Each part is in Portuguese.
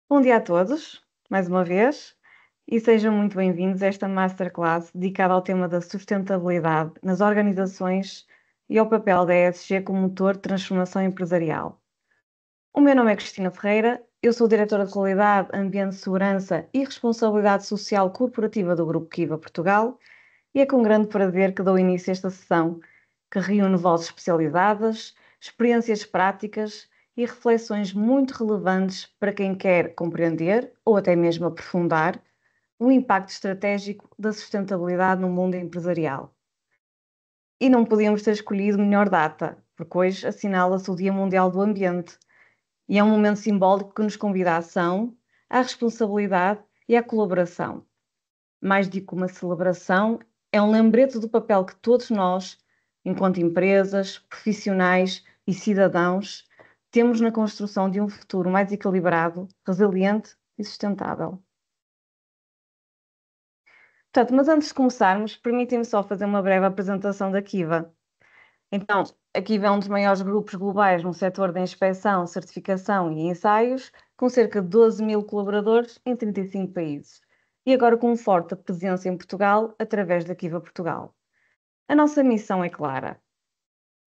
Bom dia a todos, mais uma vez, e sejam muito bem-vindos a esta Masterclass dedicada ao tema da sustentabilidade nas organizações e ao papel da ESG como motor de transformação empresarial. O meu nome é Cristina Ferreira, eu sou diretora de Qualidade, Ambiente, Segurança e Responsabilidade Social Corporativa do Grupo Kiva Portugal, e é com grande prazer que dou início a esta sessão, que reúne vozes especializadas, experiências práticas e reflexões muito relevantes para quem quer compreender ou até mesmo aprofundar o impacto estratégico da sustentabilidade no mundo empresarial. E não podíamos ter escolhido melhor data, porque hoje assinala-se o Dia Mundial do Ambiente e é um momento simbólico que nos convida à ação, à responsabilidade e à colaboração. Mais do que uma celebração, é um lembrete do papel que todos nós, enquanto empresas, profissionais e cidadãos, temos na construção de um futuro mais equilibrado, resiliente e sustentável. Portanto, mas antes de começarmos, permitem-me só fazer uma breve apresentação da Kiva. Então, a Kiva é um dos maiores grupos globais no setor da inspeção, certificação e ensaios, com cerca de 12 mil colaboradores em 35 países. E agora com forte presença em Portugal, através da Kiva Portugal. A nossa missão é clara: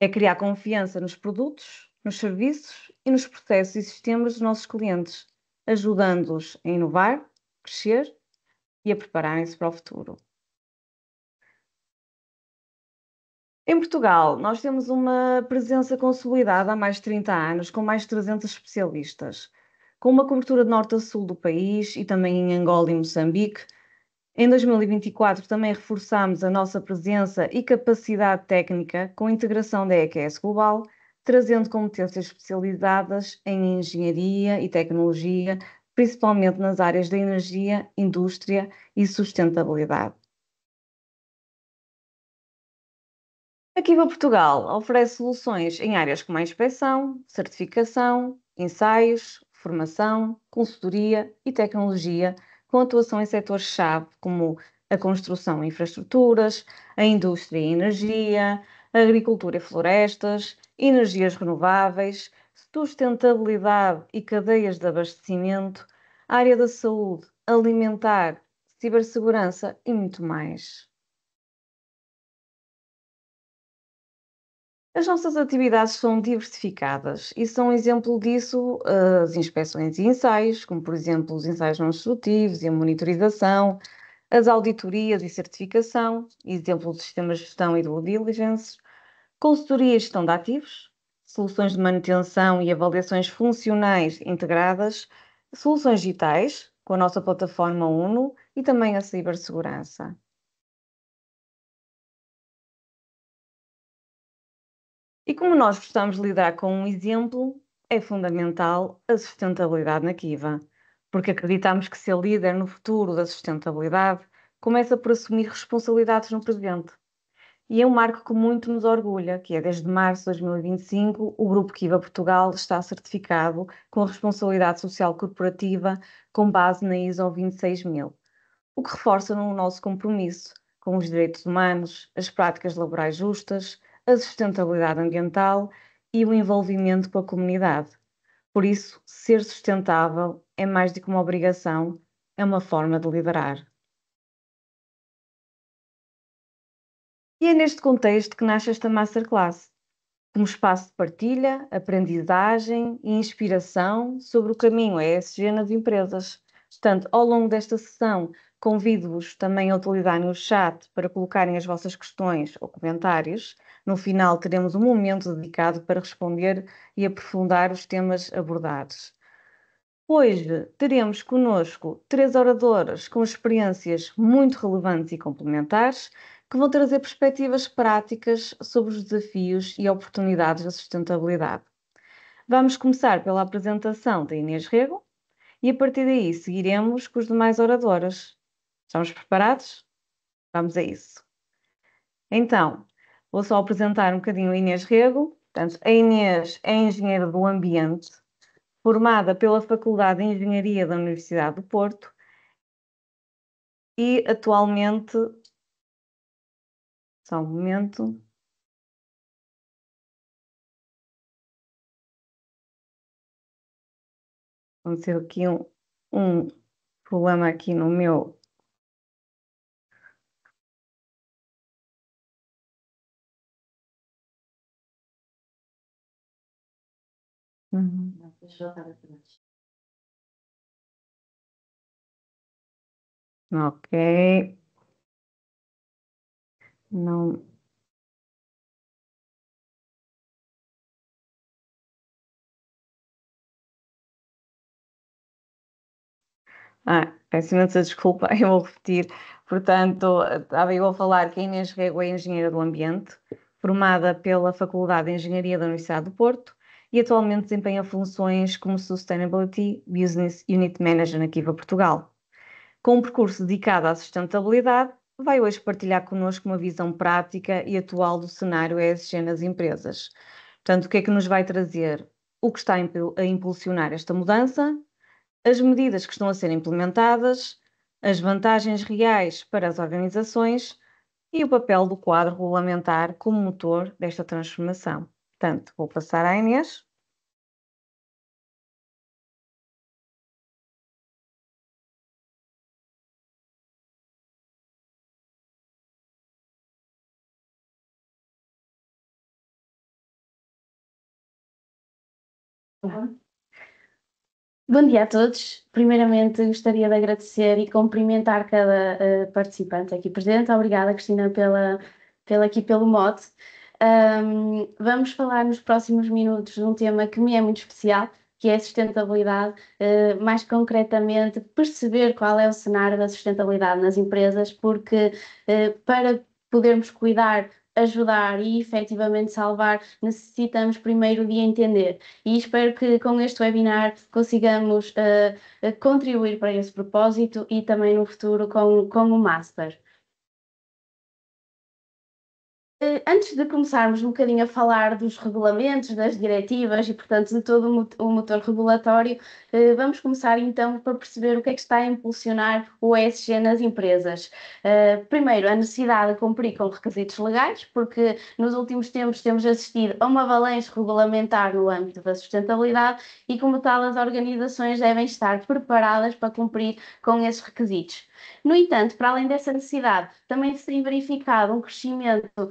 é criar confiança nos produtos, nos serviços e nos processos e sistemas dos nossos clientes, ajudando-os a inovar, crescer e a prepararem-se para o futuro. Em Portugal, nós temos uma presença consolidada há mais de 30 anos, com mais de 300 especialistas, com uma cobertura de norte a sul do país e também em Angola e Moçambique. Em 2024 também reforçámos a nossa presença e capacidade técnica com a integração da EQS Global, trazendo competências especializadas em engenharia e tecnologia, principalmente nas áreas da energia, indústria e sustentabilidade. A Kiva Portugal oferece soluções em áreas como a inspeção, certificação, ensaios, formação, consultoria e tecnologia, com atuação em setores-chave como a construção e infraestruturas, a indústria e energia, a agricultura e florestas, energias renováveis, sustentabilidade e cadeias de abastecimento, área da saúde, alimentar, cibersegurança e muito mais. As nossas atividades são diversificadas e são um exemplo disso as inspeções e ensaios, como por exemplo os ensaios não destrutivos e a monitorização, as auditorias e certificação, exemplo de sistemas de gestão e due diligence, consultoria e gestão de ativos, soluções de manutenção e avaliações funcionais integradas, soluções digitais, com a nossa plataforma UNO e também a cibersegurança. E como nós gostamos de lidar com um exemplo, é fundamental a sustentabilidade na Kiva, porque acreditamos que ser líder no futuro da sustentabilidade começa por assumir responsabilidades no presente. E é um marco que muito nos orgulha, que é desde março de 2025 o Grupo Kiva Portugal está certificado com a responsabilidade social corporativa com base na ISO 26000, o que reforça o nosso compromisso com os direitos humanos, as práticas laborais justas, a sustentabilidade ambiental e o envolvimento com a comunidade. Por isso, ser sustentável é mais do que uma obrigação, é uma forma de liderar. E é neste contexto que nasce esta Masterclass, como espaço de partilha, aprendizagem e inspiração sobre o caminho ESG nas empresas. Portanto, ao longo desta sessão, convido-vos também a utilizarem o chat para colocarem as vossas questões ou comentários. No final, teremos um momento dedicado para responder e aprofundar os temas abordados. Hoje teremos connosco três oradoras com experiências muito relevantes e complementares que vão trazer perspectivas práticas sobre os desafios e oportunidades da sustentabilidade. Vamos começar pela apresentação da Inês Rego e a partir daí seguiremos com os demais oradoras. Estamos preparados? Vamos a isso. Então, vou só apresentar um bocadinho a Inês Rego. Portanto, a Inês é engenheira do ambiente, formada pela Faculdade de Engenharia da Universidade do Porto e atualmente, só um momento, aconteceu aqui um. um problema aqui no meu. Uhum. Ok. Não. Peço imensa desculpa, eu vou repetir. Portanto, estava eu a falar que a Inês Rego é engenheira do ambiente, formada pela Faculdade de Engenharia da Universidade do Porto e atualmente desempenha funções como Sustainability Business Unit Manager na Kiva Portugal. Com um percurso dedicado à sustentabilidade, vai hoje partilhar connosco uma visão prática e atual do cenário ESG nas empresas. Portanto, o que é que nos vai trazer? O que está a impulsionar esta mudança, as medidas que estão a ser implementadas, as vantagens reais para as organizações e o papel do quadro regulamentar como motor desta transformação. Portanto, vou passar à Inês. Bom dia a todos. Primeiramente, gostaria de agradecer e cumprimentar cada participante aqui presente. Obrigada, Cristina, pelo mote. Vamos falar nos próximos minutos de um tema que me é muito especial, que é a sustentabilidade, mais concretamente perceber qual é o cenário da sustentabilidade nas empresas, porque para podermos cuidar, ajudar e efetivamente salvar, necessitamos primeiro de entender. E espero que com este webinar consigamos contribuir para esse propósito e também no futuro com o Master. Antes de começarmos um bocadinho a falar dos regulamentos, das diretivas e, portanto, de todo o motor regulatório, vamos começar então por perceber o que é que está a impulsionar o ESG nas empresas. Primeiro, a necessidade de cumprir com requisitos legais, porque nos últimos tempos temos assistido a uma avalanche regulamentar no âmbito da sustentabilidade e, como tal, as organizações devem estar preparadas para cumprir com esses requisitos. No entanto, para além dessa necessidade, também se tem verificado um crescimento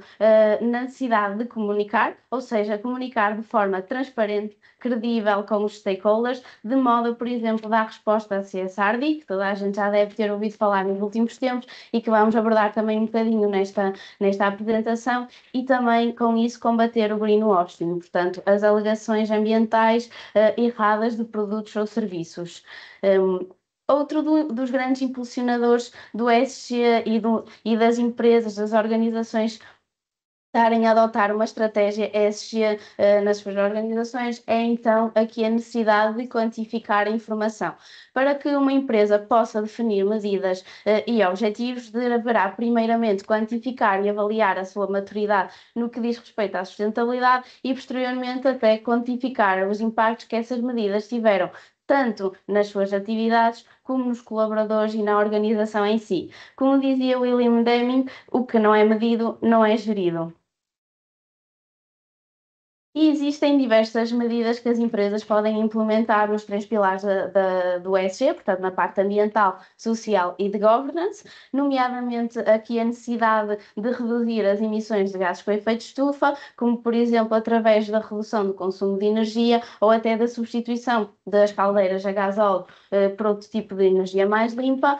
na necessidade de comunicar, ou seja, comunicar de forma transparente, credível com os stakeholders, de modo, por exemplo, dar resposta a CSRD, que toda a gente já deve ter ouvido falar nos últimos tempos e que vamos abordar também um bocadinho nesta apresentação, e também com isso combater o greenwashing, portanto, as alegações ambientais erradas de produtos ou serviços. Outro dos grandes impulsionadores do ESG e das empresas, das organizações estarem a adotar uma estratégia ESG nas suas organizações é então aqui a necessidade de quantificar a informação. Para que uma empresa possa definir medidas e objetivos, deverá primeiramente quantificar e avaliar a sua maturidade no que diz respeito à sustentabilidade e posteriormente até quantificar os impactos que essas medidas tiveram tanto nas suas atividades como nos colaboradores e na organização em si. Como dizia William Deming, o que não é medido não é gerido. E existem diversas medidas que as empresas podem implementar nos três pilares do ESG, portanto, na parte ambiental, social e de governance, nomeadamente aqui a necessidade de reduzir as emissões de gases com efeito de estufa, como, por exemplo, através da redução do consumo de energia ou até da substituição das caldeiras a gasóleo por outro tipo de energia mais limpa.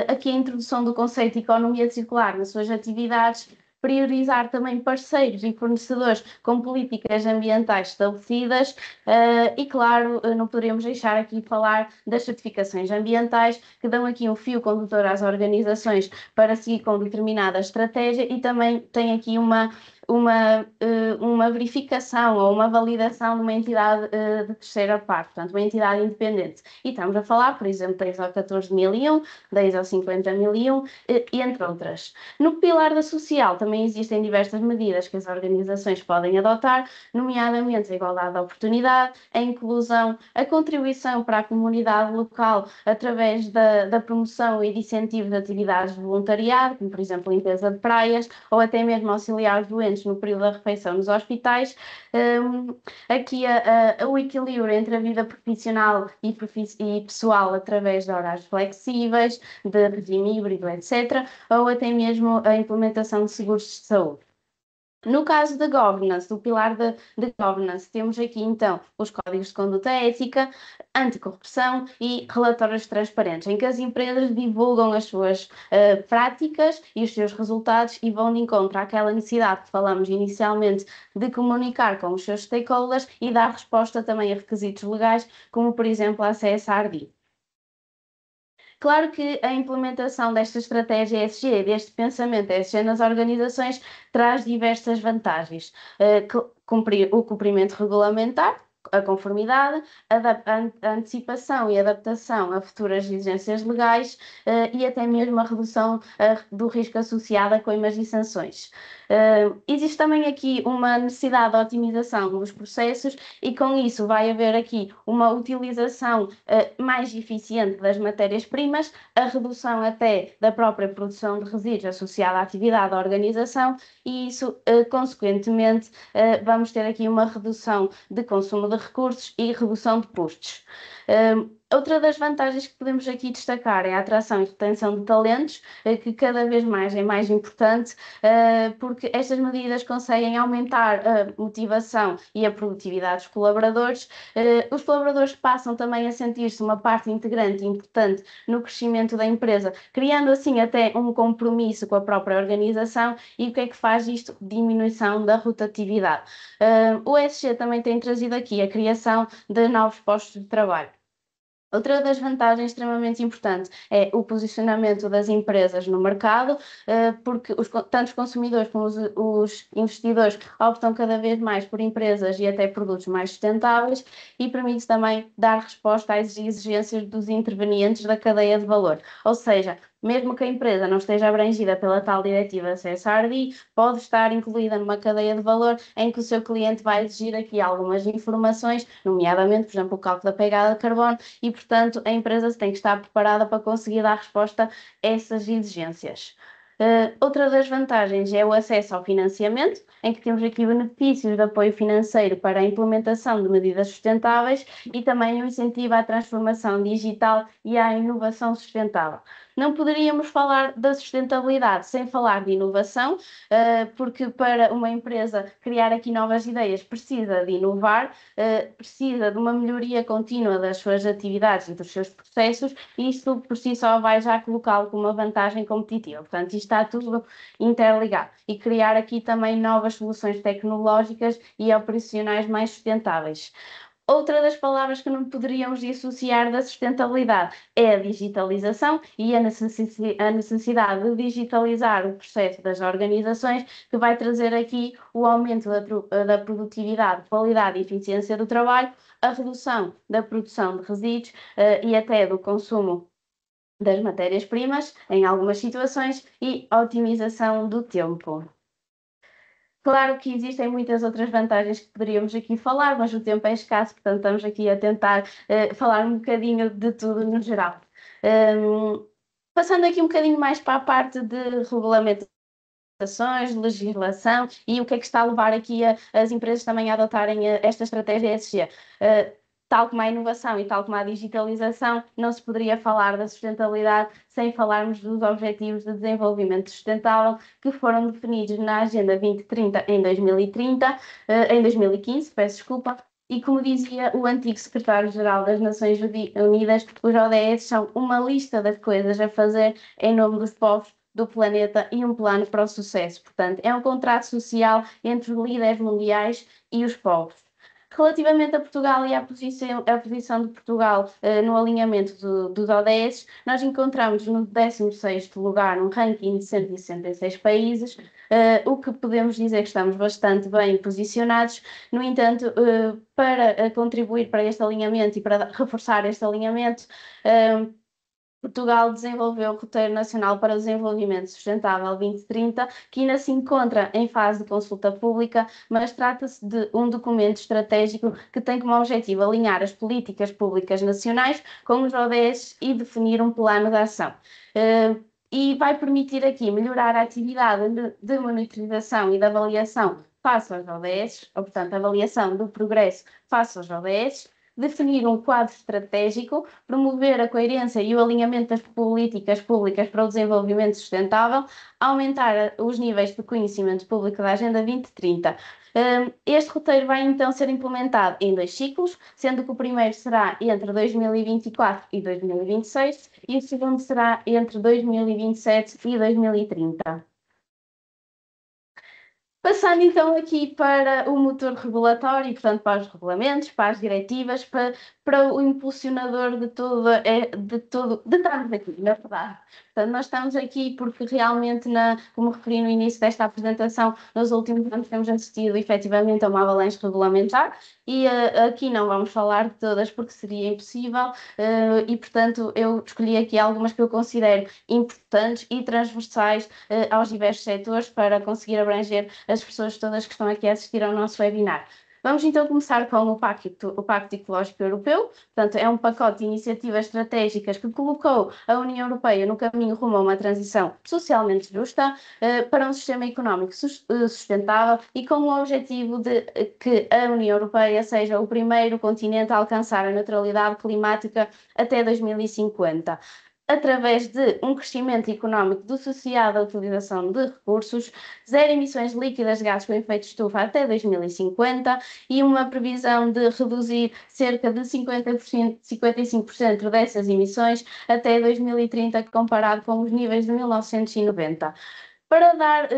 Aqui a introdução do conceito de economia circular nas suas atividades, priorizar também parceiros e fornecedores com políticas ambientais estabelecidas e, claro, não poderíamos deixar aqui de falar das certificações ambientais, que dão aqui um fio condutor às organizações para seguir com determinada estratégia e também tem aqui uma verificação ou uma validação de uma entidade de terceira parte, portanto, uma entidade independente. E estamos a falar, por exemplo, da ISO 14001, da ISO 50001, entre outras. No pilar da social também existem diversas medidas que as organizações podem adotar, nomeadamente a igualdade de oportunidade, a inclusão, a contribuição para a comunidade local através da promoção e de incentivo de atividades de voluntariado, como por exemplo limpeza de praias, ou até mesmo auxiliar os doentes pacientes no período da refeição nos hospitais. Aqui o equilíbrio entre a vida profissional e pessoal através de horários flexíveis, de regime híbrido, etc., ou até mesmo a implementação de seguros de saúde. No caso da governance, do pilar de governance, temos aqui então os códigos de conduta ética, anticorrupção e relatórios transparentes, em que as empresas divulgam as suas práticas e os seus resultados e vão de encontro àquela necessidade que falamos inicialmente de comunicar com os seus stakeholders e dar resposta também a requisitos legais, como por exemplo a CSRD. Claro que a implementação desta estratégia ESG, deste pensamento ESG nas organizações, traz diversas vantagens. O cumprimento regulamentar, a conformidade, a antecipação e adaptação a futuras exigências legais e até mesmo a redução do risco associado a coimas e sanções. Existe também aqui uma necessidade de otimização dos processos e com isso vai haver aqui uma utilização mais eficiente das matérias-primas, a redução até da própria produção de resíduos associada à atividade da organização e isso, consequentemente, vamos ter aqui uma redução de consumo de recursos e redução de custos. Outra das vantagens que podemos aqui destacar é a atração e retenção de talentos, que cada vez mais é mais importante, porque estas medidas conseguem aumentar a motivação e a produtividade dos colaboradores. Os colaboradores passam também a sentir-se uma parte integrante e importante no crescimento da empresa, criando assim até um compromisso com a própria organização. E o que é que faz isto? Diminuição da rotatividade. O ESG também tem trazido aqui a criação de novos postos de trabalho. Outra das vantagens extremamente importantes é o posicionamento das empresas no mercado, porque tanto os consumidores como os investidores optam cada vez mais por empresas e até produtos mais sustentáveis e permite também dar resposta às exigências dos intervenientes da cadeia de valor. Ou seja, mesmo que a empresa não esteja abrangida pela tal diretiva CSRD, pode estar incluída numa cadeia de valor em que o seu cliente vai exigir aqui algumas informações, nomeadamente, por exemplo, o cálculo da pegada de carbono, e, portanto, a empresa tem que estar preparada para conseguir dar resposta a essas exigências. Outra das vantagens é o acesso ao financiamento, em que temos aqui benefícios de apoio financeiro para a implementação de medidas sustentáveis e também o incentivo à transformação digital e à inovação sustentável. Não poderíamos falar da sustentabilidade sem falar de inovação, porque para uma empresa criar aqui novas ideias precisa de inovar, precisa de uma melhoria contínua das suas atividades e dos seus processos, e isto por si só vai já colocá-lo com uma vantagem competitiva. Portanto, isto está tudo interligado. E criar aqui também novas soluções tecnológicas e operacionais mais sustentáveis. Outra das palavras que não poderíamos dissociar da sustentabilidade é a digitalização e a necessidade de digitalizar o processo das organizações, que vai trazer aqui o aumento da produtividade, qualidade e eficiência do trabalho, a redução da produção de resíduos e até do consumo das matérias-primas, em algumas situações, e a otimização do tempo. Claro que existem muitas outras vantagens que poderíamos aqui falar, mas o tempo é escasso, portanto estamos aqui a tentar falar um bocadinho de tudo no geral. Passando aqui um bocadinho mais para a parte de regulamentações, legislação e o que é que está a levar aqui as empresas também a adotarem esta estratégia ESG. Tal como a inovação e tal como a digitalização, não se poderia falar da sustentabilidade sem falarmos dos Objetivos de Desenvolvimento Sustentável que foram definidos na Agenda 2030 em 2015, peço desculpa, e como dizia o antigo secretário-geral das Nações Unidas, os ODS são uma lista das coisas a fazer em nome dos povos do planeta e um plano para o sucesso. Portanto, é um contrato social entre os líderes mundiais e os povos. Relativamente a Portugal e à posição de Portugal no alinhamento dos ODS, nós encontramos no 16º lugar num ranking de 166 países, o que podemos dizer que estamos bastante bem posicionados. No entanto, para contribuir para este alinhamento e para reforçar este alinhamento, Portugal desenvolveu o Roteiro Nacional para o Desenvolvimento Sustentável 2030, que ainda se encontra em fase de consulta pública, mas trata-se de um documento estratégico que tem como objetivo alinhar as políticas públicas nacionais com os ODS e definir um plano de ação. e vai permitir aqui melhorar a atividade de monitorização e de avaliação face aos ODS, ou portanto, avaliação do progresso face aos ODS, definir um quadro estratégico, promover a coerência e o alinhamento das políticas públicas para o desenvolvimento sustentável, aumentar os níveis de conhecimento público da Agenda 2030. Este roteiro vai então ser implementado em 2 ciclos, sendo que o primeiro será entre 2024 e 2026 e o segundo será entre 2027 e 2030. Passando então aqui para o motor regulatório, portanto, para os regulamentos, para as diretivas, para o impulsionador de estarmos aqui, na verdade. Portanto, nós estamos aqui porque realmente, como referi no início desta apresentação, nos últimos anos temos assistido efetivamente a uma avalanche regulamentar e aqui não vamos falar de todas porque seria impossível e, portanto, eu escolhi aqui algumas que eu considero importantes e transversais aos diversos setores para conseguir abranger as pessoas todas que estão aqui a assistir ao nosso webinar. Vamos então começar com o Pacto Ecológico Europeu. Portanto, é um pacote de iniciativas estratégicas que colocou a União Europeia no caminho rumo a uma transição socialmente justa para um sistema económico sustentável e com o objetivo de que a União Europeia seja o primeiro continente a alcançar a neutralidade climática até 2050 através de um crescimento económico associado à utilização de recursos, zero emissões líquidas de gases com efeito de estufa até 2050 e uma previsão de reduzir cerca de 50%, 55% dessas emissões até 2030, comparado com os níveis de 1990. Para dar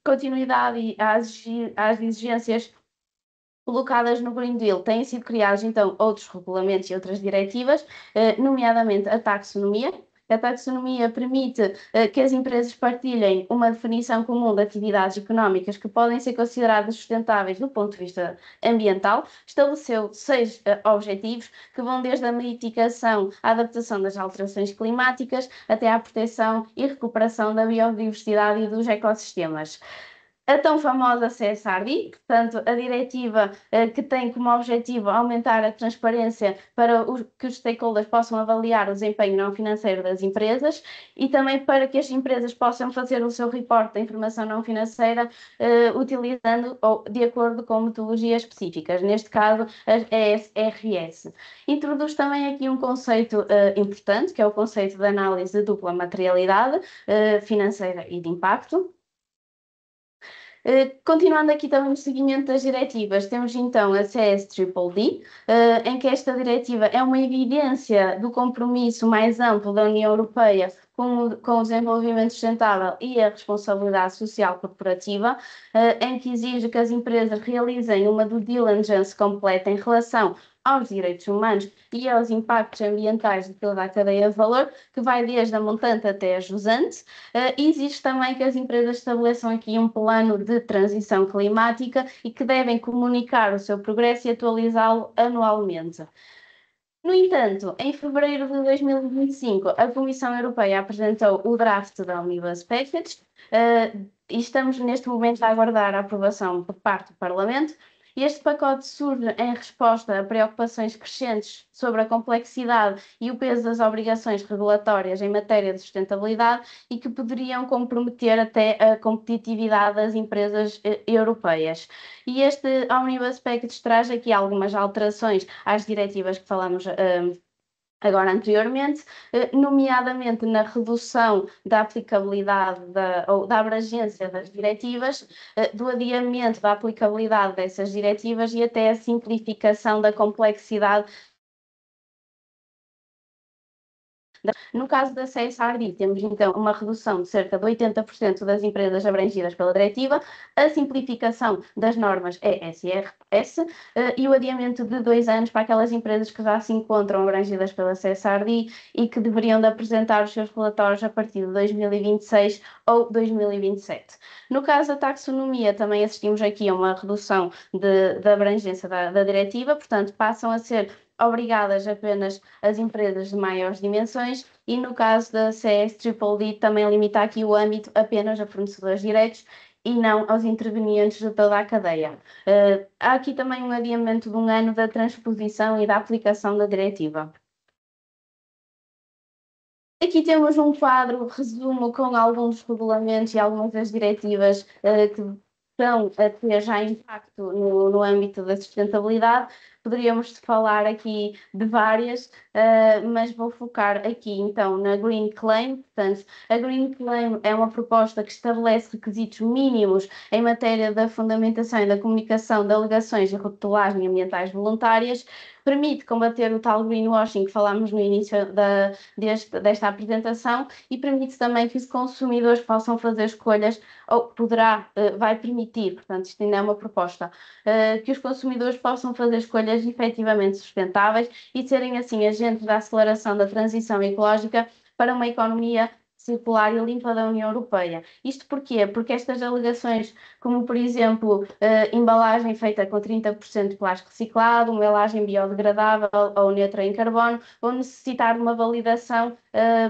continuidade às exigências colocadas no Green Deal, têm sido criados então outros regulamentos e outras diretivas, nomeadamente a taxonomia. A taxonomia permite que as empresas partilhem uma definição comum de atividades económicas que podem ser consideradas sustentáveis do ponto de vista ambiental. Estabeleceu 6 objetivos que vão desde a mitigação à adaptação das alterações climáticas até à proteção e recuperação da biodiversidade e dos ecossistemas. A tão famosa CSRD, portanto, a diretiva que tem como objetivo aumentar a transparência para que os stakeholders possam avaliar o desempenho não financeiro das empresas e também para que as empresas possam fazer o seu reporte da informação não financeira utilizando ou de acordo com metodologias específicas, neste caso as ESRS. Introduz também aqui um conceito importante, que é o conceito de análise de dupla materialidade financeira e de impacto. Continuando aqui também no seguimento das diretivas, temos então a CSDDD, em que esta diretiva é uma evidência do compromisso mais amplo da União Europeia com o desenvolvimento sustentável e a responsabilidade social corporativa, em que exige que as empresas realizem uma due diligence completa em relação aos direitos humanos e aos impactos ambientais de toda a cadeia de valor, que vai desde a montante até a jusante. Exige também que as empresas estabeleçam aqui um plano de transição climática e que devem comunicar o seu progresso e atualizá-lo anualmente. No entanto, em fevereiro de 2025, a Comissão Europeia apresentou o draft da Omnibus Package e estamos neste momento a aguardar a aprovação por parte do Parlamento. Este pacote surge em resposta a preocupações crescentes sobre a complexidade e o peso das obrigações regulatórias em matéria de sustentabilidade e que poderiam comprometer até a competitividade das empresas europeias. E este Omnibus Package traz aqui algumas alterações às diretivas que falamos agora anteriormente, nomeadamente na redução da aplicabilidade ou da abrangência das diretivas, do adiamento da aplicabilidade dessas diretivas e até a simplificação da complexidade. No caso da CSRD, temos então uma redução de cerca de 80% das empresas abrangidas pela diretiva, a simplificação das normas ESRS e o adiamento de 2 anos para aquelas empresas que já se encontram abrangidas pela CSRD e que deveriam de apresentar os seus relatórios a partir de 2026 ou 2027. No caso da taxonomia, também assistimos aqui a uma redução da abrangência da diretiva, portanto, passam a ser obrigadas apenas as empresas de maiores dimensões e no caso da CSDDD também limita aqui o âmbito apenas a fornecedores diretos e não aos intervenientes de toda a cadeia. Há aqui também um adiamento de 1 ano da transposição e da aplicação da diretiva. Aqui temos um quadro resumo com alguns regulamentos e algumas das diretivas que estão a ter já impacto no âmbito da sustentabilidade. Poderíamos falar aqui de várias, mas vou focar aqui então na Green Claim. Portanto, a Green Claim é uma proposta que estabelece requisitos mínimos em matéria da fundamentação e da comunicação de alegações de rotulagem ambientais voluntárias, permite combater o tal greenwashing que falámos no início desta apresentação e permite também que os consumidores possam fazer escolhas, ou poderá, vai permitir, portanto, isto ainda é uma proposta, que os consumidores possam fazer escolhas efetivamente sustentáveis e serem assim agentes da aceleração da transição ecológica para uma economia circular e limpa da União Europeia. Isto porquê? Porque estas alegações, como por exemplo, embalagem feita com 30% de plástico reciclado, uma embalagem biodegradável ou neutra em carbono, vão necessitar de uma validação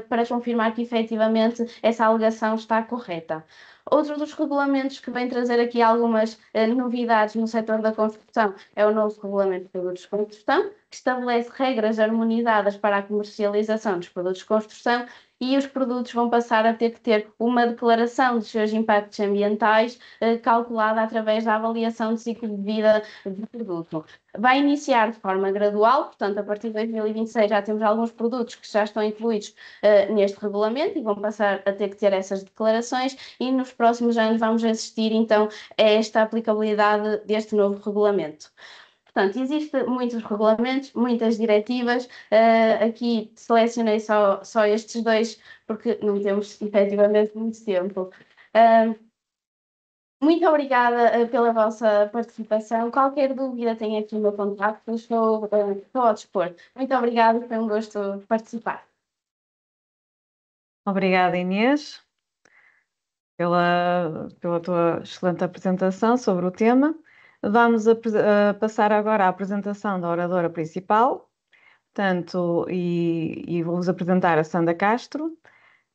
para confirmar que efetivamente essa alegação está correta. Outro dos regulamentos que vem trazer aqui algumas novidades no setor da construção é o novo Regulamento de Produtos de Construção, que estabelece regras harmonizadas para a comercialização dos produtos de construção e os produtos vão passar a ter que ter uma declaração dos seus impactos ambientais calculada através da avaliação de ciclo de vida do produto. Vai iniciar de forma gradual, portanto, a partir de 2026 já temos alguns produtos que já estão incluídos neste regulamento e vão passar a ter que ter essas declarações e nos próximos anos vamos assistir então a esta aplicabilidade deste novo regulamento. Portanto, existem muitos regulamentos, muitas diretivas. Aqui selecionei só estes dois, porque não temos efetivamente muito tempo. Muito obrigada pela vossa participação. Qualquer dúvida, tenho aqui o meu contacto, estou ao dispor. Muito obrigada, foi um gosto participar. Obrigada, Inês, pela tua excelente apresentação sobre o tema. Vamos a passar agora à apresentação da oradora principal, e vou-vos apresentar a Sandra Castro.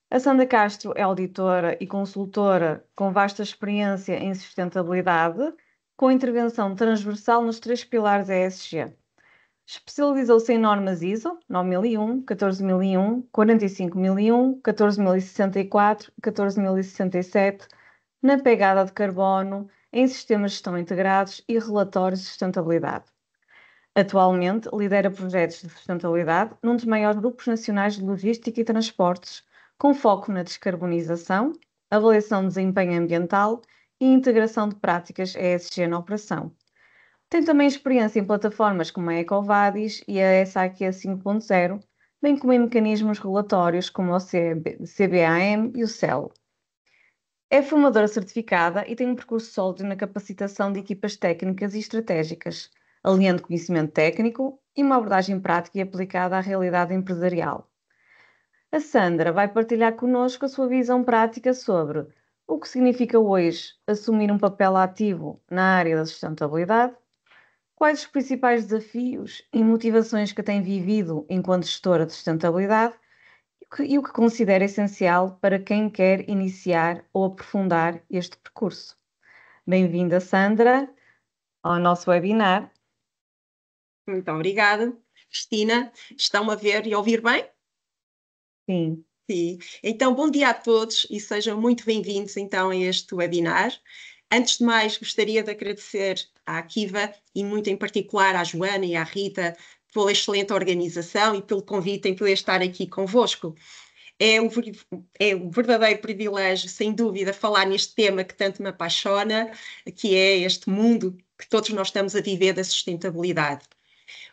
A Sandra Castro é auditora e consultora com vasta experiência em sustentabilidade, com intervenção transversal nos três pilares ESG. Especializou-se em normas ISO 9001, 14001, 45001, 14064, 14067, na pegada de carbono, em sistemas de gestão integrados e relatórios de sustentabilidade. Atualmente, lidera projetos de sustentabilidade num dos maiores grupos nacionais de logística e transportes, com foco na descarbonização, avaliação de desempenho ambiental e integração de práticas ESG na operação. Tem também experiência em plataformas como a EcoVadis e a SAQ 5.0, bem como em mecanismos regulatórios como o CBAM e o CEL. É formadora certificada e tem um percurso sólido na capacitação de equipas técnicas e estratégicas, alinhando conhecimento técnico e uma abordagem prática e aplicada à realidade empresarial. A Sandra vai partilhar connosco a sua visão prática sobre o que significa hoje assumir um papel ativo na área da sustentabilidade, quais os principais desafios e motivações que tem vivido enquanto gestora de sustentabilidade e o que considera essencial para quem quer iniciar ou aprofundar este percurso. Bem-vinda, Sandra, ao nosso webinar. Muito obrigada, Cristina. Estão a ver e a ouvir bem? Sim. Sim. Então, bom dia a todos e sejam muito bem-vindos então a este webinar. Antes de mais, gostaria de agradecer à Akiva e muito em particular à Joana e à Rita pela excelente organização e pelo convite em poder estar aqui convosco. É um verdadeiro privilégio, sem dúvida, falar neste tema que tanto me apaixona, que é este mundo que todos nós estamos a viver da sustentabilidade.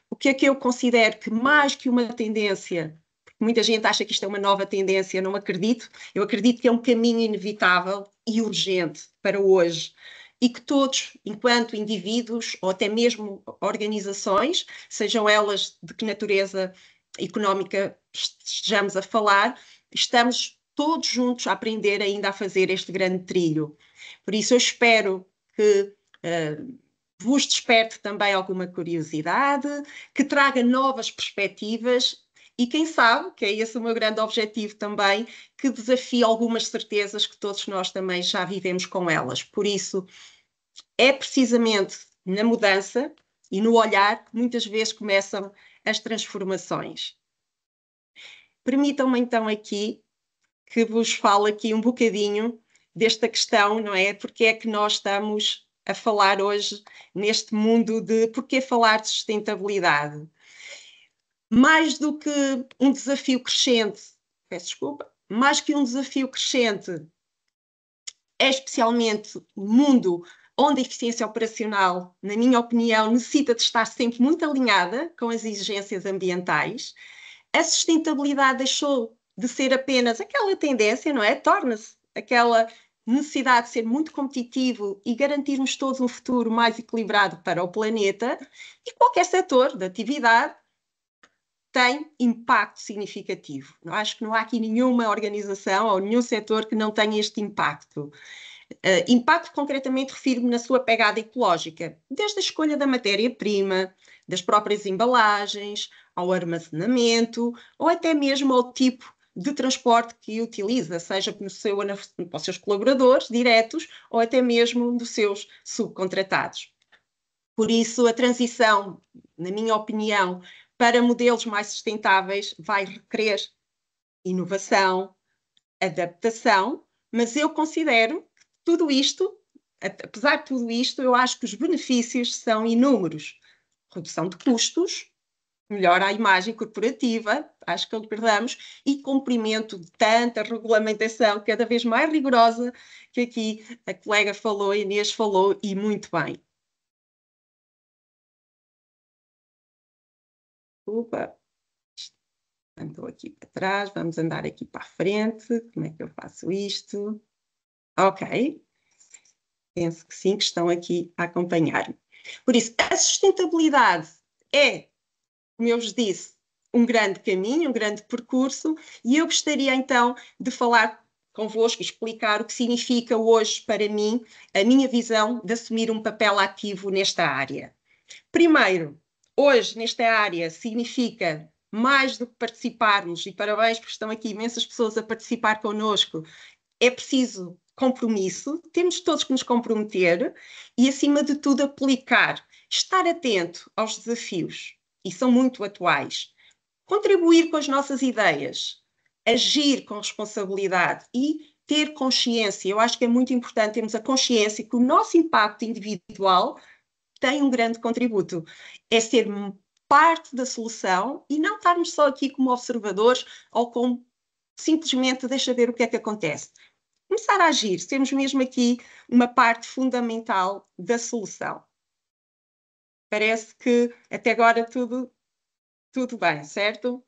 O que é que eu considero que mais que uma tendência, porque muita gente acha que isto é uma nova tendência, não acredito, eu acredito que é um caminho inevitável e urgente para hoje e que todos, enquanto indivíduos ou até mesmo organizações, sejam elas de que natureza económica estejamos a falar, estamos todos juntos a aprender ainda a fazer este grande trilho. Por isso eu espero que vos desperte também alguma curiosidade, que traga novas perspectivas e quem sabe, que é esse o meu grande objetivo também, que desafie algumas certezas que todos nós também já vivemos com elas. Por isso, é precisamente na mudança e no olhar que muitas vezes começam as transformações. permitam-me então aqui que vos fale aqui um bocadinho desta questão, não é? Porque é que nós estamos a falar hoje neste mundo de porquê falar de sustentabilidade? Mais do que um desafio crescente, peço desculpa, mais que um desafio crescente, é especialmente o mundo onde a eficiência operacional, na minha opinião, necessita de estar sempre muito alinhada com as exigências ambientais. A sustentabilidade deixou de ser apenas aquela tendência, não é? Torna-se aquela necessidade de ser muito competitivo e garantirmos todos um futuro mais equilibrado para o planeta, e qualquer setor de atividade tem impacto significativo. Eu acho que não há aqui nenhuma organização ou nenhum setor que não tenha este impacto. Impacto, concretamente, refiro-me na sua pegada ecológica, desde a escolha da matéria-prima, das próprias embalagens, ao armazenamento, ou até mesmo ao tipo de transporte que utiliza, seja para os seus colaboradores diretos ou até mesmo dos seus subcontratados. Por isso, a transição, na minha opinião, para modelos mais sustentáveis vai requerer inovação, adaptação, mas eu considero que tudo isto, apesar de tudo isto, eu acho que os benefícios são inúmeros. Redução de custos, melhora a imagem corporativa, acho que concordamos, e cumprimento de tanta regulamentação cada vez mais rigorosa que aqui a colega falou, a Inês falou, e muito bem. Desculpa. Estou aqui para trás, vamos andar aqui para a frente. Como é que eu faço isto? Ok. Penso que sim, que estão aqui a acompanhar-me. Por isso, a sustentabilidade é, como eu vos disse, um grande caminho, um grande percurso, e eu gostaria então de falar convosco e explicar o que significa hoje para mim a minha visão de assumir um papel ativo nesta área. Primeiro, hoje nesta área significa mais do que participarmos, e parabéns porque estão aqui imensas pessoas a participar connosco, é preciso compromisso, temos todos que nos comprometer e, acima de tudo, aplicar, estar atento aos desafios, e são muito atuais, contribuir com as nossas ideias, agir com responsabilidade e ter consciência. Eu acho que é muito importante termos a consciência que o nosso impacto individual tem um grande contributo. É ser parte da solução e não estarmos só aqui como observadores ou como simplesmente deixa ver o que é que acontece. Começar a agir, temos mesmo aqui uma parte fundamental da solução. Parece que até agora tudo bem, certo?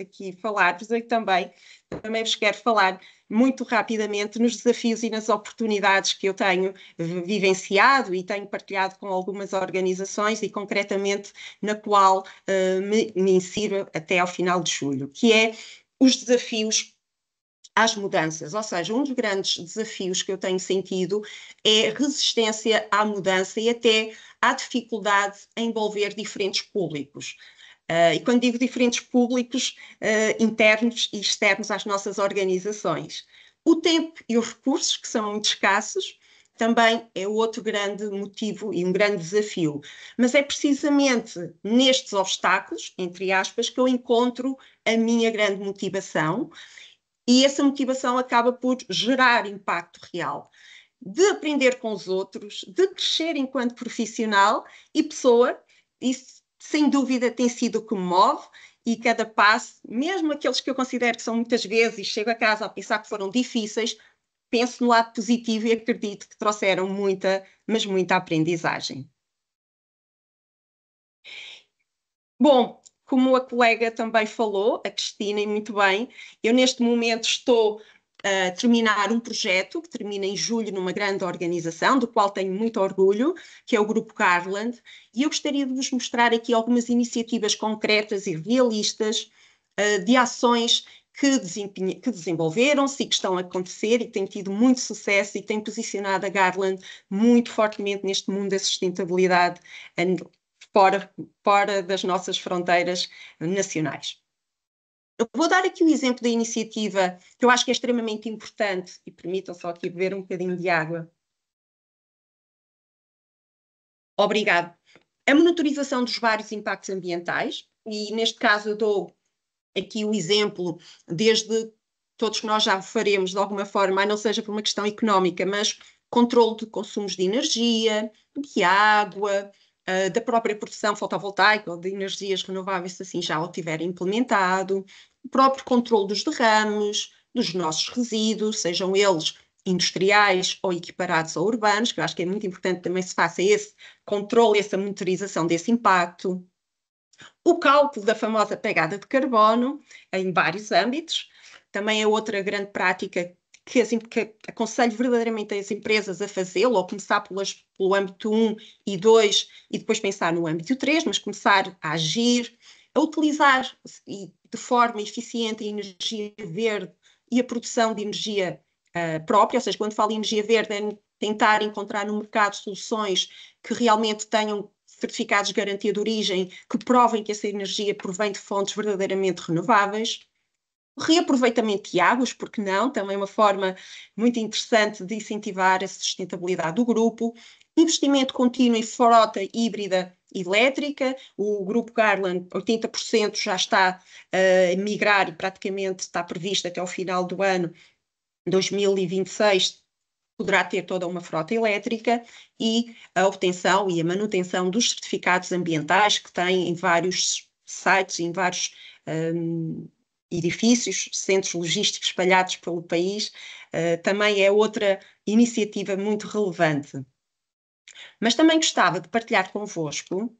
Aqui falar-vos aqui também vos quero falar muito rapidamente nos desafios e nas oportunidades que eu tenho vivenciado e tenho partilhado com algumas organizações e concretamente na qual me insiro até ao final de julho, que é os desafios às mudanças, ou seja, um dos grandes desafios que eu tenho sentido é resistência à mudança e até à dificuldade em envolver diferentes públicos. E quando digo diferentes públicos, internos e externos às nossas organizações. O tempo e os recursos, que são muito escassos, também é outro grande motivo e um grande desafio. Mas é precisamente nestes obstáculos, entre aspas, que eu encontro a minha grande motivação, e essa motivação acaba por gerar impacto real, de aprender com os outros, de crescer enquanto profissional e pessoa. Isso, sem dúvida, tem sido o que me move, e cada passo, mesmo aqueles que eu considero que são muitas vezes, e chego a casa a pensar que foram difíceis, penso no lado positivo e acredito que trouxeram muita, mas muita aprendizagem. Bom, como a colega também falou, a Cristina, e muito bem, eu neste momento estou a terminar um projeto que termina em julho numa grande organização, do qual tenho muito orgulho, que é o Grupo Garland, e eu gostaria de vos mostrar aqui algumas iniciativas concretas e realistas de ações que desenvolveram-se e que estão a acontecer e que têm tido muito sucesso e têm posicionado a Garland muito fortemente neste mundo da sustentabilidade fora das nossas fronteiras nacionais. Eu vou dar aqui o exemplo da iniciativa que eu acho que é extremamente importante, e permitam só aqui beber um bocadinho de água. Obrigado. A monitorização dos vários impactos ambientais, e neste caso eu dou aqui o exemplo, desde todos nós já faremos de alguma forma, não seja por uma questão económica, mas controle de consumos de energia, de água, da própria produção fotovoltaica ou de energias renováveis, se assim já o tiverem implementado, o próprio controle dos derrames, dos nossos resíduos, sejam eles industriais ou equiparados a urbanos, que eu acho que é muito importante também se faça esse controle, essa monitorização desse impacto. O cálculo da famosa pegada de carbono em vários âmbitos, também é outra grande prática que aconselho verdadeiramente as empresas a fazê-lo, ou começar pelo âmbito 1 e 2 e depois pensar no âmbito 3, mas começar a agir, a utilizar de forma eficiente a energia verde e a produção de energia própria, ou seja, quando falo em energia verde é tentar encontrar no mercado soluções que realmente tenham certificados de garantia de origem que provem que essa energia provém de fontes verdadeiramente renováveis. Reaproveitamento de águas, porque não? Também uma forma muito interessante de incentivar a sustentabilidade do grupo. Investimento contínuo em frota híbrida elétrica. O grupo Garland, 80% já está a migrar e praticamente está previsto até ao final do ano 2026 poderá ter toda uma frota elétrica e a obtenção e a manutenção dos certificados ambientais que tem em vários sites, em vários edifícios, centros logísticos espalhados pelo país, também é outra iniciativa muito relevante. Mas também gostava de partilhar convosco, vou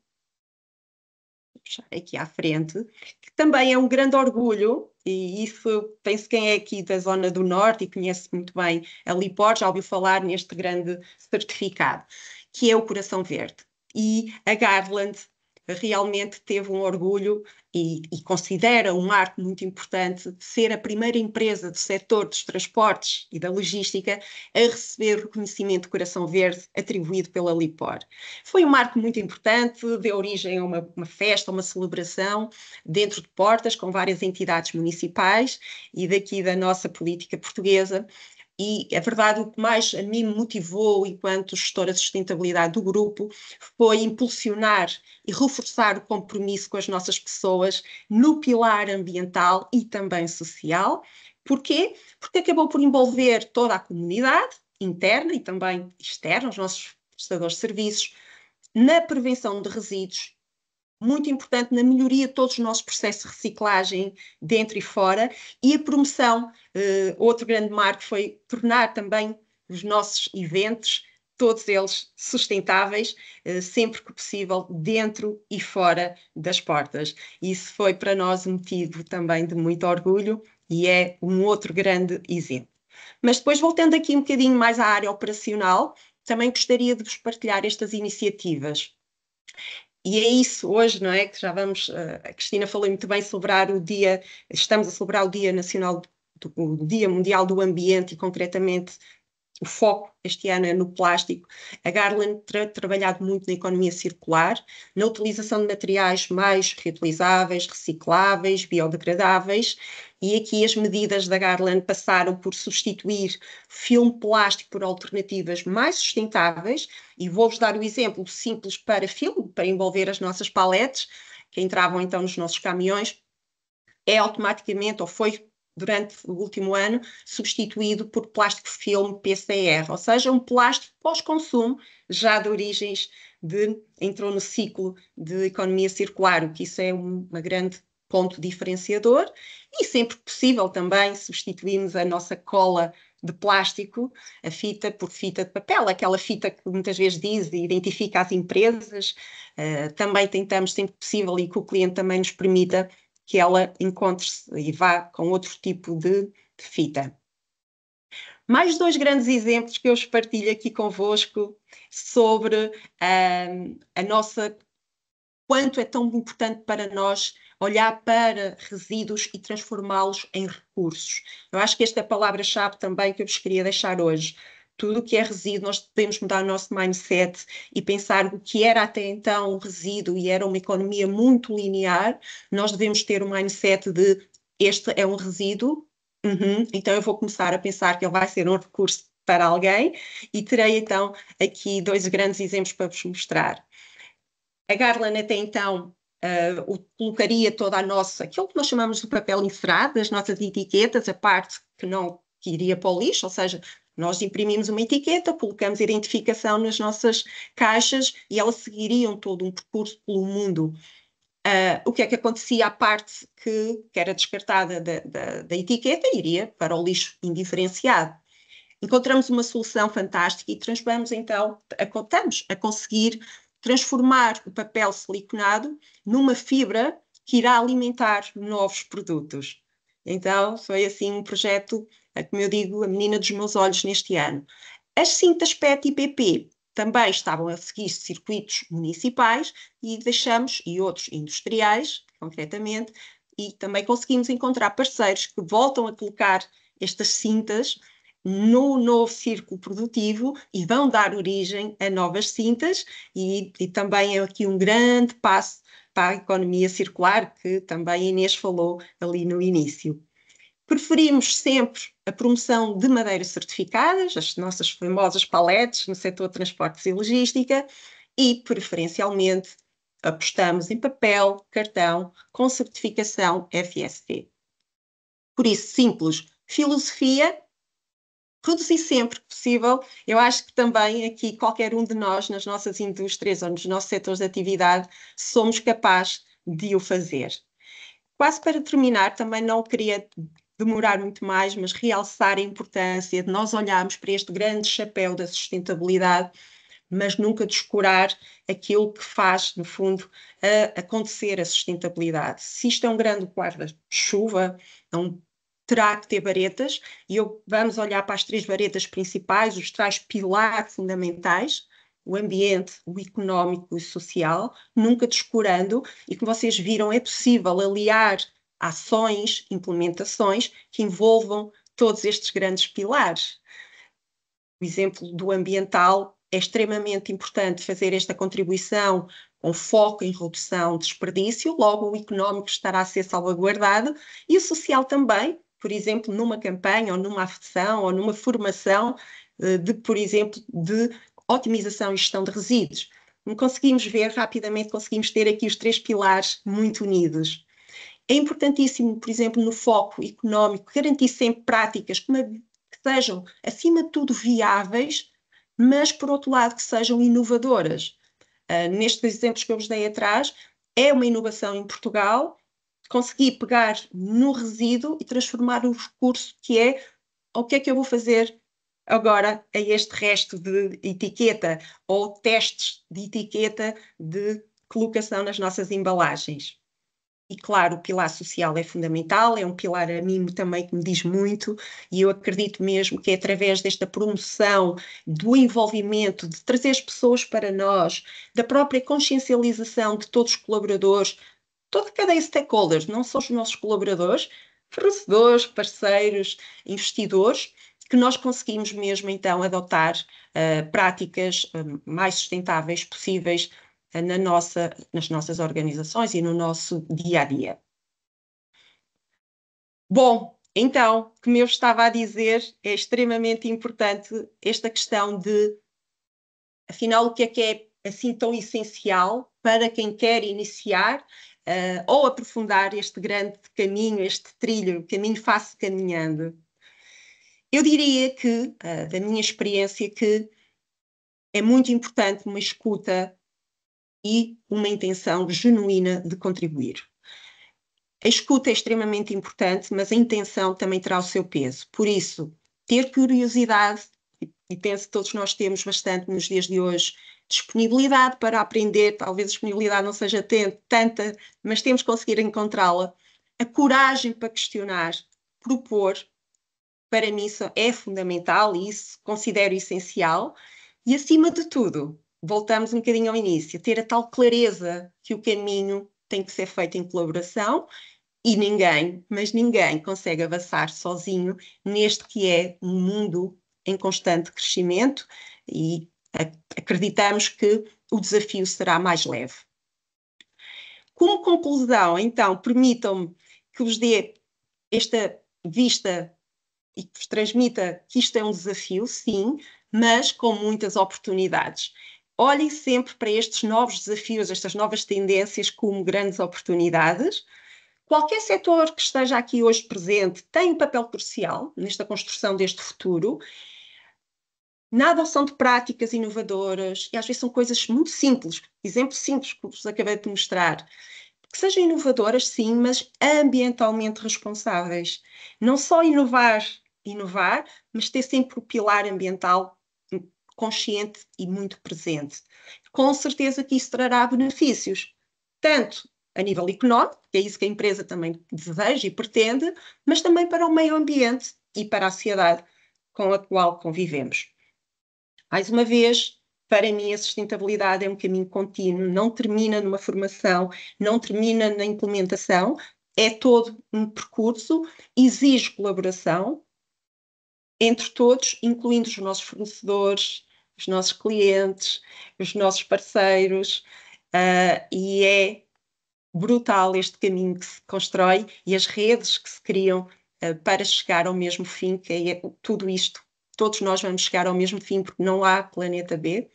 puxar aqui à frente, que também é um grande orgulho, e isso penso quem é aqui da zona do Norte e conhece muito bem a Lipor, já ouviu falar neste grande certificado, que é o Coração Verde. E a Garland realmente teve um orgulho e considera um marco muito importante de ser a primeira empresa do setor dos transportes e da logística a receber o reconhecimento de Coração Verde atribuído pela Lipor. Foi um marco muito importante, deu origem a uma festa, uma celebração dentro de portas com várias entidades municipais e daqui da nossa política portuguesa. E é verdade, o que mais a mim me motivou enquanto gestora de sustentabilidade do grupo foi impulsionar e reforçar o compromisso com as nossas pessoas no pilar ambiental e também social. Porquê? Porque acabou por envolver toda a comunidade interna e também externa, os nossos prestadores de serviços, na prevenção de resíduos, muito importante na melhoria de todos os nossos processos de reciclagem dentro e fora, e a promoção, outro grande marco foi tornar também os nossos eventos, todos eles sustentáveis, sempre que possível, dentro e fora das portas. Isso foi para nós um motivo também de muito orgulho e é um outro grande exemplo. Mas depois, voltando aqui um bocadinho mais à área operacional, também gostaria de vos partilhar estas iniciativas. E é isso hoje, não é? Que já vamos, a Cristina falou muito bem, celebrar o dia, estamos a celebrar o Dia Nacional, o Dia Mundial do Ambiente e concretamente o foco este ano é no plástico. A Garland tem trabalhado muito na economia circular, na utilização de materiais mais reutilizáveis, recicláveis, biodegradáveis, e aqui as medidas da Garland passaram por substituir filme plástico por alternativas mais sustentáveis, e vou-vos dar o exemplo simples para filme, para envolver as nossas paletes, que entravam então nos nossos caminhões, é automaticamente, ou foi durante o último ano, substituído por plástico filme PCR, ou seja, um plástico pós-consumo, já de origens entrou no ciclo de economia circular, o que isso é um grande ponto diferenciador, e sempre que possível também substituímos a nossa cola de plástico, a fita por fita de papel, aquela fita que muitas vezes diz e identifica as empresas, também tentamos sempre que possível e que o cliente também nos permita que ela encontre-se e vá com outro tipo de fita. Mais dois grandes exemplos que eu os partilho aqui convosco sobre a nossa, quanto é tão importante para nós olhar para resíduos e transformá-los em recursos. Eu acho que esta é a palavra-chave também que eu vos queria deixar hoje. Tudo o que é resíduo, nós devemos mudar o nosso mindset e pensar o que era até então um resíduo e era uma economia muito linear, nós devemos ter um mindset de este é um resíduo, então eu vou começar a pensar que ele vai ser um recurso para alguém e terei então aqui 2 grandes exemplos para vos mostrar. A Garland até então colocaria toda a nossa, aquilo que nós chamamos de papel encerado, as nossas etiquetas, a parte que iria para o lixo, ou seja, nós imprimimos uma etiqueta, colocamos identificação nas nossas caixas e elas seguiriam todo um percurso pelo mundo. O que é que acontecia? A parte que era descartada da etiqueta iria para o lixo indiferenciado. Encontramos uma solução fantástica e estamos a conseguir transformar o papel siliconado numa fibra que irá alimentar novos produtos. Então, foi assim um projeto, como eu digo, a menina dos meus olhos neste ano. As cintas PET e PP também estavam a seguir circuitos municipais e outros industriais, concretamente, e também conseguimos encontrar parceiros que voltam a colocar estas cintas no novo círculo produtivo e vão dar origem a novas cintas e também é aqui um grande passo para a economia circular, que também a Inês falou ali no início. Preferimos sempre a promoção de madeiras certificadas, as nossas famosas paletes no setor de transportes e logística, e preferencialmente apostamos em papel, cartão, com certificação FSC. Por isso, simples, filosofia, reduzir sempre que possível. Eu acho que também aqui qualquer um de nós, nas nossas indústrias ou nos nossos setores de atividade, somos capazes de o fazer. Quase para terminar, também não queria demorar muito mais, mas realçar a importância de nós olharmos para este grande chapéu da sustentabilidade, mas nunca descurar aquilo que faz, no fundo, acontecer a sustentabilidade. Se isto é um grande guarda-chuva, terá que ter varetas, e vamos olhar para as 3 varetas principais, os 3 pilares fundamentais, o ambiente, o económico e o social, nunca descurando, e como vocês viram, é possível aliar ações, implementações que envolvam todos estes grandes pilares. O exemplo do ambiental é extremamente importante fazer esta contribuição com foco em redução de desperdício, logo o económico estará a ser salvaguardado e o social também, por exemplo, numa campanha ou numa ação ou numa formação por exemplo, de otimização e gestão de resíduos. Como conseguimos ver rapidamente, conseguimos ter aqui os 3 pilares muito unidos. É importantíssimo, por exemplo, no foco económico, garantir sempre práticas que sejam, acima de tudo, viáveis, mas, por outro lado, que sejam inovadoras. Nestes exemplos que eu vos dei atrás, é uma inovação em Portugal, conseguir pegar no resíduo e transformar o recurso que é o que é que eu vou fazer agora a este resto de etiqueta ou testes de etiqueta de colocação nas nossas embalagens. E claro, o pilar social é fundamental, é um pilar a mim também que me diz muito e eu acredito mesmo que é através desta promoção do envolvimento, de trazer as pessoas para nós, da própria consciencialização de todos os colaboradores, toda a cadeia de stakeholders, não só os nossos colaboradores, fornecedores, parceiros, investidores, que nós conseguimos mesmo então adotar práticas mais sustentáveis possíveis nas nossas organizações e no nosso dia a dia. Bom, então, como eu estava a dizer, é extremamente importante esta questão de, afinal, o que é assim tão essencial para quem quer iniciar ou aprofundar este grande caminho, este trilho, caminho fácil caminhando. Eu diria que, da minha experiência, que é muito importante uma escuta e uma intenção genuína de contribuir. A escuta é extremamente importante, mas a intenção também terá o seu peso. Por isso, ter curiosidade, e penso que todos nós temos bastante nos dias de hoje, disponibilidade para aprender, talvez a disponibilidade não seja tanta, mas temos que conseguir encontrá-la. A coragem para questionar, propor, para mim isso é fundamental e isso considero essencial. E acima de tudo, voltamos um bocadinho ao início, ter a tal clareza que o caminho tem que ser feito em colaboração e ninguém, mas ninguém consegue avançar sozinho neste que é um mundo em constante crescimento e acreditamos que o desafio será mais leve. Como conclusão, então, permitam-me que vos dê esta vista e que vos transmita que isto é um desafio, sim, mas com muitas oportunidades. Olhem sempre para estes novos desafios, estas novas tendências como grandes oportunidades. Qualquer setor que esteja aqui hoje presente tem um papel crucial nesta construção deste futuro. Na adoção de práticas inovadoras, e às vezes são coisas muito simples, exemplos simples que vos acabei de mostrar, que sejam inovadoras, sim, mas ambientalmente responsáveis. Não só inovar, mas ter sempre o pilar ambiental consciente e muito presente. Com certeza que isso trará benefícios, tanto a nível económico, que é isso que a empresa também deseja e pretende, mas também para o meio ambiente e para a sociedade com a qual convivemos. Mais uma vez, para mim, a sustentabilidade é um caminho contínuo, não termina numa formação, não termina na implementação, é todo um percurso, exige colaboração entre todos, incluindo os nossos fornecedores, os nossos clientes, os nossos parceiros, e é brutal este caminho que se constrói e as redes que se criam para chegar ao mesmo fim, que é tudo isto. Todos nós vamos chegar ao mesmo fim, porque não há planeta B.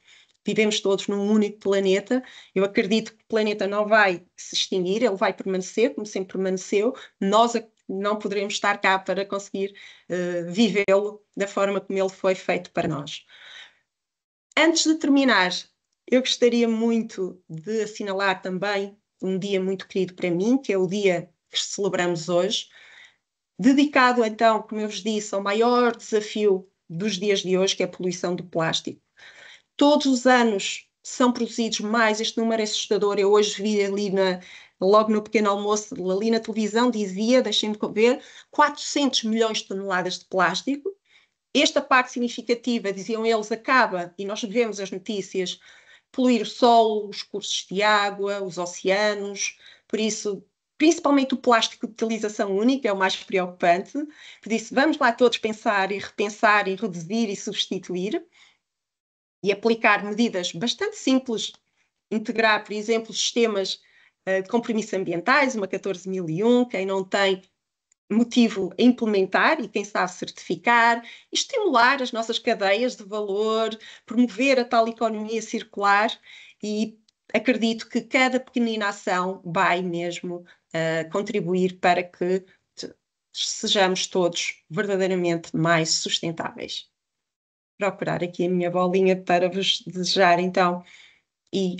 Vivemos todos num único planeta. Eu acredito que o planeta não vai se extinguir, ele vai permanecer, como sempre permaneceu. Nós não poderemos estar cá para conseguir vivê-lo da forma como ele foi feito para nós. Antes de terminar, eu gostaria muito de assinalar também um dia muito querido para mim, que é o dia que celebramos hoje, dedicado então, como eu vos disse, ao maior desafio dos dias de hoje, que é a poluição do plástico. Todos os anos são produzidos mais, este número é assustador, eu hoje vi ali logo no pequeno almoço, ali na televisão, dizia, deixem-me ver, 400 milhões de toneladas de plástico. Esta parte significativa, diziam eles, acaba, e nós vemos as notícias, poluir o solo, os cursos de água, os oceanos, por isso, principalmente o plástico de utilização única é o mais preocupante. Por isso, vamos lá todos pensar e repensar e reduzir e substituir e aplicar medidas bastante simples, integrar, por exemplo, sistemas de compromisso ambientais, uma 14001, quem não tem motivo a implementar e quem sabe certificar, estimular as nossas cadeias de valor, promover a tal economia circular e acredito que cada pequenina ação vai mesmo contribuir para que sejamos todos verdadeiramente mais sustentáveis. Procurar aqui a minha bolinha para vos desejar então e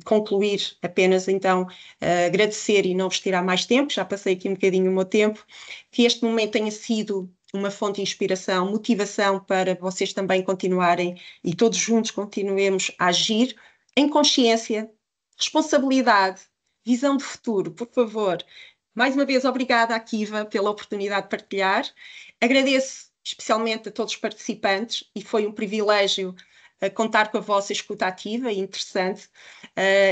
concluir apenas então agradecer e não vos tirar mais tempo, já passei aqui um bocadinho o meu tempo, que este momento tenha sido uma fonte de inspiração, motivação para vocês também continuarem e todos juntos continuemos a agir em consciência, responsabilidade, visão de futuro, por favor. Mais uma vez, obrigada, Akiva, pela oportunidade de partilhar. Agradeço especialmente a todos os participantes e foi um privilégio contar com a vossa escuta ativa e interessante.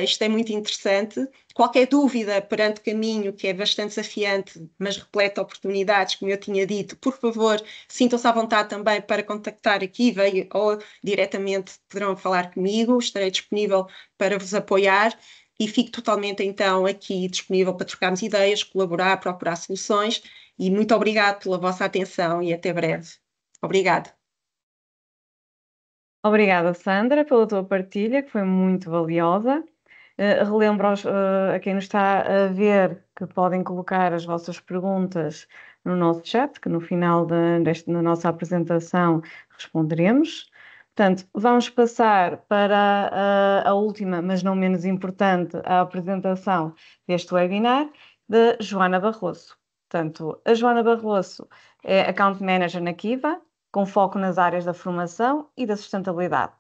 Isto é muito interessante. Qualquer dúvida perante o caminho, que é bastante desafiante, mas repleto de oportunidades, como eu tinha dito, por favor, sintam-se à vontade também para contactar aqui ou diretamente poderão falar comigo. Estarei disponível para vos apoiar e fico totalmente então aqui disponível para trocarmos ideias, colaborar, procurar soluções e muito obrigado pela vossa atenção e até breve. Obrigada. Obrigada, Sandra, pela tua partilha, que foi muito valiosa. Relembro a quem nos está a ver que podem colocar as vossas perguntas no nosso chat, que no final da nossa apresentação responderemos. Portanto, vamos passar para a última, mas não menos importante, a apresentação deste webinar, de Joana Barroso. Portanto, a Joana Barroso é Account Manager na Kiva, com foco nas áreas da formação e da sustentabilidade.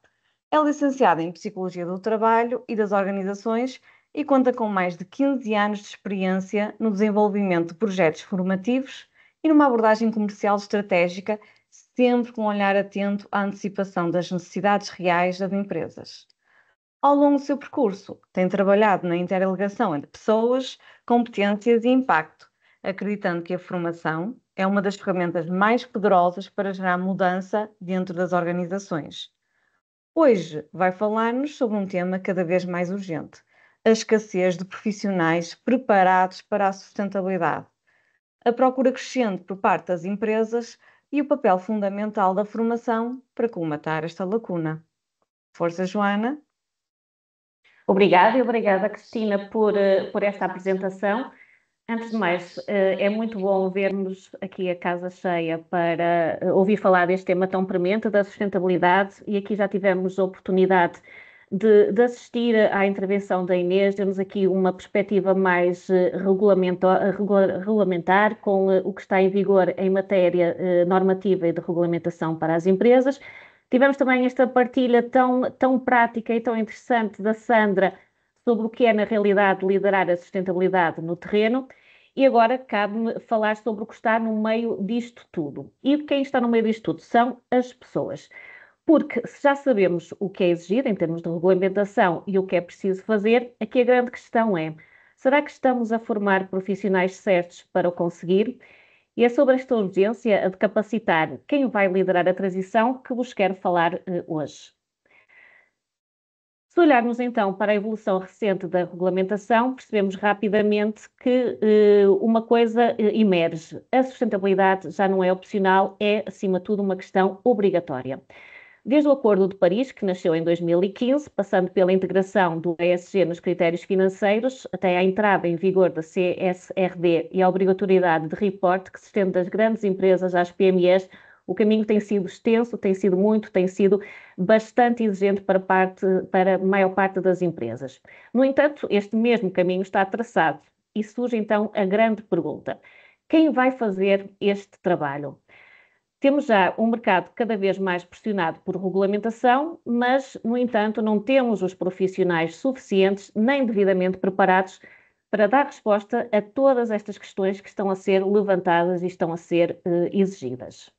É licenciada em Psicologia do Trabalho e das Organizações e conta com mais de 15 anos de experiência no desenvolvimento de projetos formativos e numa abordagem comercial estratégica, sempre com um olhar atento à antecipação das necessidades reais das empresas. Ao longo do seu percurso, tem trabalhado na interligação entre pessoas, competências e impacto, acreditando que a formação é uma das ferramentas mais poderosas para gerar mudança dentro das organizações. Hoje vai falar-nos sobre um tema cada vez mais urgente: a escassez de profissionais preparados para a sustentabilidade. a procura crescente por parte das empresas e o papel fundamental da formação para colmatar esta lacuna. Força, Joana. Obrigada e obrigada, Cristina, por esta apresentação. Antes de mais, é muito bom vermos aqui a casa cheia para ouvir falar deste tema tão premente da sustentabilidade, e aqui já tivemos a oportunidade de assistir à intervenção da Inês. Temos aqui uma perspectiva mais regulamentar, com o que está em vigor em matéria normativa e de regulamentação para as empresas. Tivemos também esta partilha tão prática e tão interessante da Sandra sobre o que é, na realidade, liderar a sustentabilidade no terreno. E agora cabe-me falar sobre o que está no meio disto tudo. E quem está no meio disto tudo são as pessoas. Porque se já sabemos o que é exigido em termos de regulamentação e o que é preciso fazer, aqui a grande questão é: será que estamos a formar profissionais certos para o conseguir? E é sobre esta urgência de capacitar quem vai liderar a transição que vos quero falar hoje. Se olharmos então para a evolução recente da regulamentação, percebemos rapidamente que uma coisa emerge: a sustentabilidade já não é opcional, é acima de tudo uma questão obrigatória. Desde o Acordo de Paris, que nasceu em 2015, passando pela integração do ESG nos critérios financeiros, até à entrada em vigor da CSRD e a obrigatoriedade de report que se estende das grandes empresas às PMEs, o caminho tem sido extenso, tem sido bastante exigente para a maior parte das empresas. No entanto, este mesmo caminho está traçado e surge então a grande pergunta: quem vai fazer este trabalho? Temos já um mercado cada vez mais pressionado por regulamentação, mas, no entanto, não temos os profissionais suficientes nem devidamente preparados para dar resposta a todas estas questões que estão a ser levantadas e estão a ser exigidas.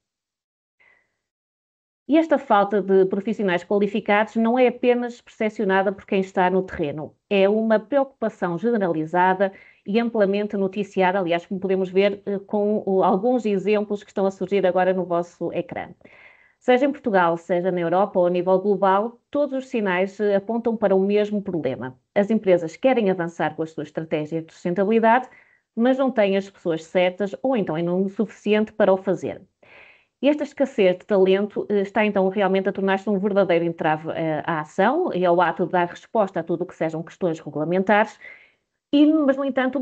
E esta falta de profissionais qualificados não é apenas percepcionada por quem está no terreno, é uma preocupação generalizada e amplamente noticiada, aliás, como podemos ver com alguns exemplos que estão a surgir agora no vosso ecrã. Seja em Portugal, seja na Europa ou a nível global, todos os sinais apontam para o mesmo problema. As empresas querem avançar com as suas estratégias de sustentabilidade, mas não têm as pessoas certas ou então em número suficiente para o fazer. E esta escassez de talento está então realmente a tornar-se um verdadeiro entrave à ação e ao ato de dar resposta a tudo o que sejam questões regulamentares, mas, no entanto,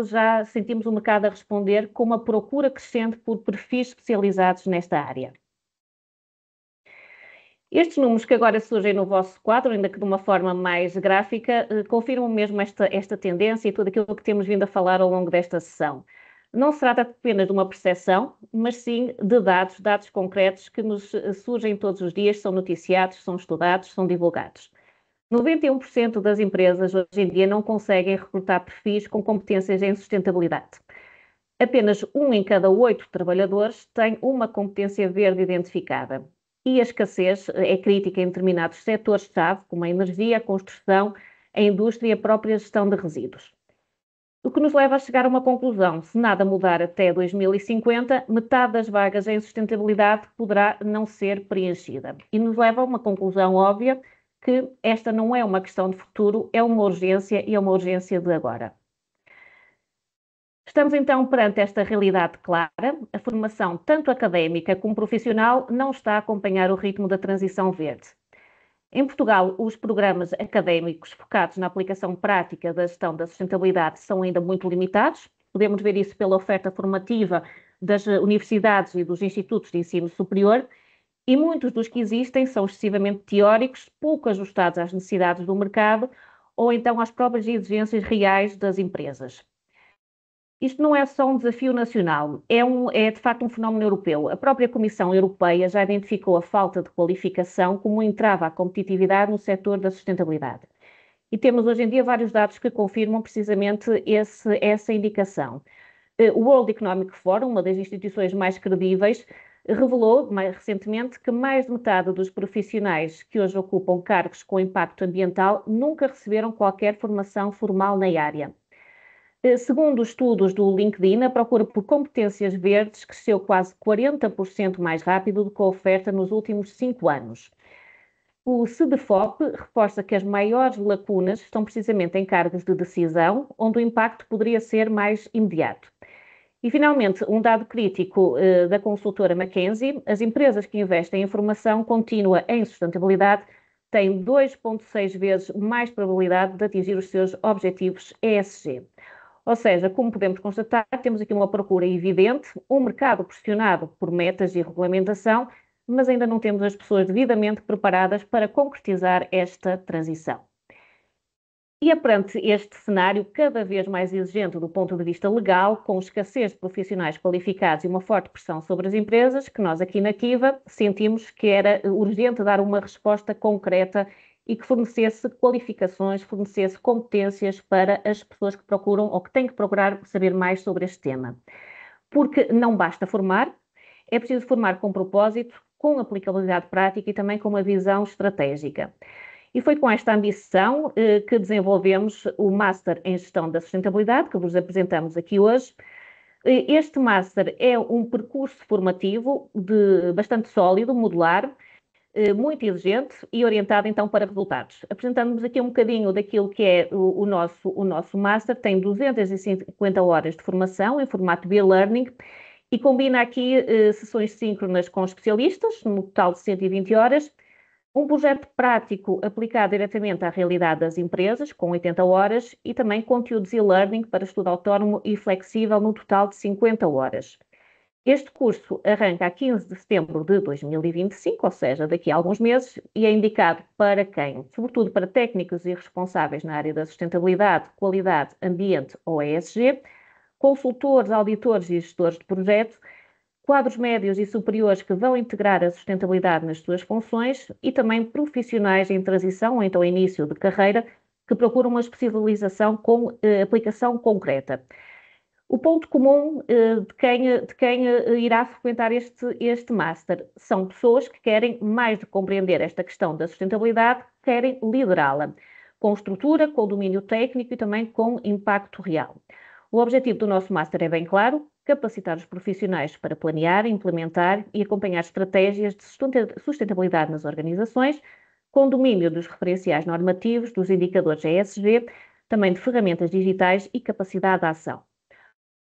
já sentimos o mercado a responder com uma procura crescente por perfis especializados nesta área. Estes números que agora surgem no vosso quadro, ainda que de uma forma mais gráfica, confirmam mesmo esta tendência e tudo aquilo que temos vindo a falar ao longo desta sessão. Não se trata apenas de uma percepção, mas sim de dados concretos que nos surgem todos os dias, são noticiados, são estudados, são divulgados. 91% das empresas hoje em dia não conseguem recrutar perfis com competências em sustentabilidade. Apenas 1 em cada 8 trabalhadores tem uma competência verde identificada. E a escassez é crítica em determinados setores-chave, como a energia, a construção, a indústria e a própria gestão de resíduos. O que nos leva a chegar a uma conclusão: se nada mudar até 2050, metade das vagas em sustentabilidade poderá não ser preenchida. E nos leva a uma conclusão óbvia, que esta não é uma questão de futuro, é uma urgência e é uma urgência de agora. Estamos então perante esta realidade clara: a formação tanto académica como profissional não está a acompanhar o ritmo da transição verde. Em Portugal, os programas académicos focados na aplicação prática da gestão da sustentabilidade são ainda muito limitados. Podemos ver isso pela oferta formativa das universidades e dos institutos de ensino superior, e muitos dos que existem são excessivamente teóricos, pouco ajustados às necessidades do mercado ou então às próprias exigências reais das empresas. Isto não é só um desafio nacional, é de facto um fenómeno europeu. A própria Comissão Europeia já identificou a falta de qualificação como um entrave à competitividade no setor da sustentabilidade. E temos hoje em dia vários dados que confirmam precisamente essa indicação. O World Economic Forum, uma das instituições mais credíveis, revelou mais recentemente que mais de metade dos profissionais que hoje ocupam cargos com impacto ambiental nunca receberam qualquer formação formal na área. Segundo os estudos do LinkedIn, a procura por competências verdes cresceu quase 40% mais rápido do que a oferta nos últimos 5 anos. O CEDEFOP reforça que as maiores lacunas estão precisamente em cargos de decisão, onde o impacto poderia ser mais imediato. E, finalmente, um dado crítico da consultora McKinsey: as empresas que investem em formação contínua em sustentabilidade têm 2,6 vezes mais probabilidade de atingir os seus objetivos ESG. Ou seja, como podemos constatar, temos aqui uma procura evidente, um mercado pressionado por metas e regulamentação, mas ainda não temos as pessoas devidamente preparadas para concretizar esta transição. E é perante este cenário cada vez mais exigente do ponto de vista legal, com escassez de profissionais qualificados e uma forte pressão sobre as empresas, que nós aqui na Kiva sentimos que era urgente dar uma resposta concreta e que fornecesse qualificações, fornecesse competências para as pessoas que procuram ou que têm que procurar saber mais sobre este tema. Porque não basta formar, é preciso formar com propósito, com aplicabilidade prática e também com uma visão estratégica. E foi com esta ambição que desenvolvemos o Master em Gestão da Sustentabilidade, que vos apresentamos aqui hoje. Este Master é um percurso formativo bastante sólido, modular, muito exigente e orientado então para resultados. Apresentamos aqui um bocadinho daquilo que é o nosso Master. Tem 250 horas de formação em formato de e-learning e combina aqui sessões síncronas com especialistas, no total de 120 horas, um projeto prático aplicado diretamente à realidade das empresas, com 80 horas, e também conteúdos e-learning para estudo autónomo e flexível, no total de 50 horas. Este curso arranca a 15 de setembro de 2025, ou seja, daqui a alguns meses, e é indicado para quem? Sobretudo para técnicos e responsáveis na área da sustentabilidade, qualidade, ambiente ou ESG, consultores, auditores e gestores de projeto, quadros médios e superiores que vão integrar a sustentabilidade nas suas funções e também profissionais em transição ou então início de carreira que procuram uma especialização com aplicação concreta. O ponto comum de quem irá frequentar este Master são pessoas que querem, mais de compreender esta questão da sustentabilidade, querem liderá-la, com estrutura, com domínio técnico e também com impacto real. O objetivo do nosso Master é bem claro: capacitar os profissionais para planear, implementar e acompanhar estratégias de sustentabilidade nas organizações, com domínio dos referenciais normativos, dos indicadores ESG, também de ferramentas digitais e capacidade de ação.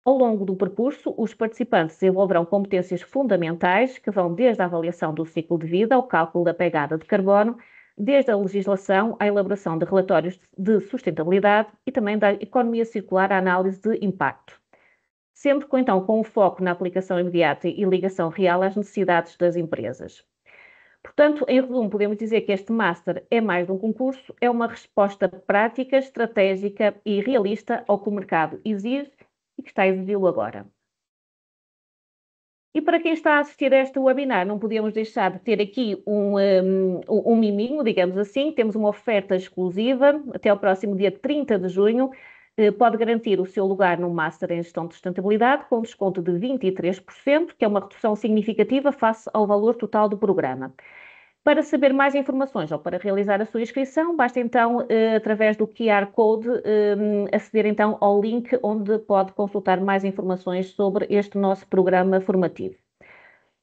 Ao longo do percurso, os participantes desenvolverão competências fundamentais que vão desde a avaliação do ciclo de vida ao cálculo da pegada de carbono, desde a legislação à elaboração de relatórios de sustentabilidade e também da economia circular à análise de impacto. Sempre com o foco na aplicação imediata e ligação real às necessidades das empresas. Portanto, em resumo, podemos dizer que este Master é mais de um concurso, é uma resposta prática, estratégica e realista ao que o mercado exige e que está a exigi-lo agora. E para quem está a assistir a este webinar, não podíamos deixar de ter aqui um miminho, digamos assim. Temos uma oferta exclusiva até ao próximo dia 30 de junho. Pode garantir o seu lugar no Master em Gestão de Sustentabilidade com desconto de 23%, que é uma redução significativa face ao valor total do programa. Para saber mais informações ou para realizar a sua inscrição, basta então, através do QR Code, aceder então ao link onde pode consultar mais informações sobre este nosso programa formativo.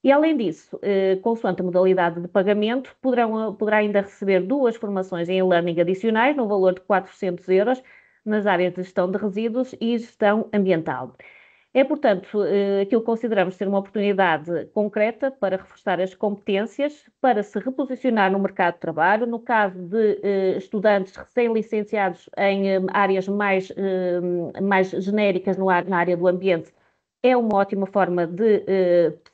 E além disso, consoante a modalidade de pagamento, poderá ainda receber 2 formações em e-learning adicionais no valor de 400 euros nas áreas de gestão de resíduos e gestão ambiental. É, portanto, aquilo que consideramos ser uma oportunidade concreta para reforçar as competências, para se reposicionar no mercado de trabalho. No caso de estudantes recém-licenciados em áreas mais genéricas na área do ambiente, é uma ótima forma de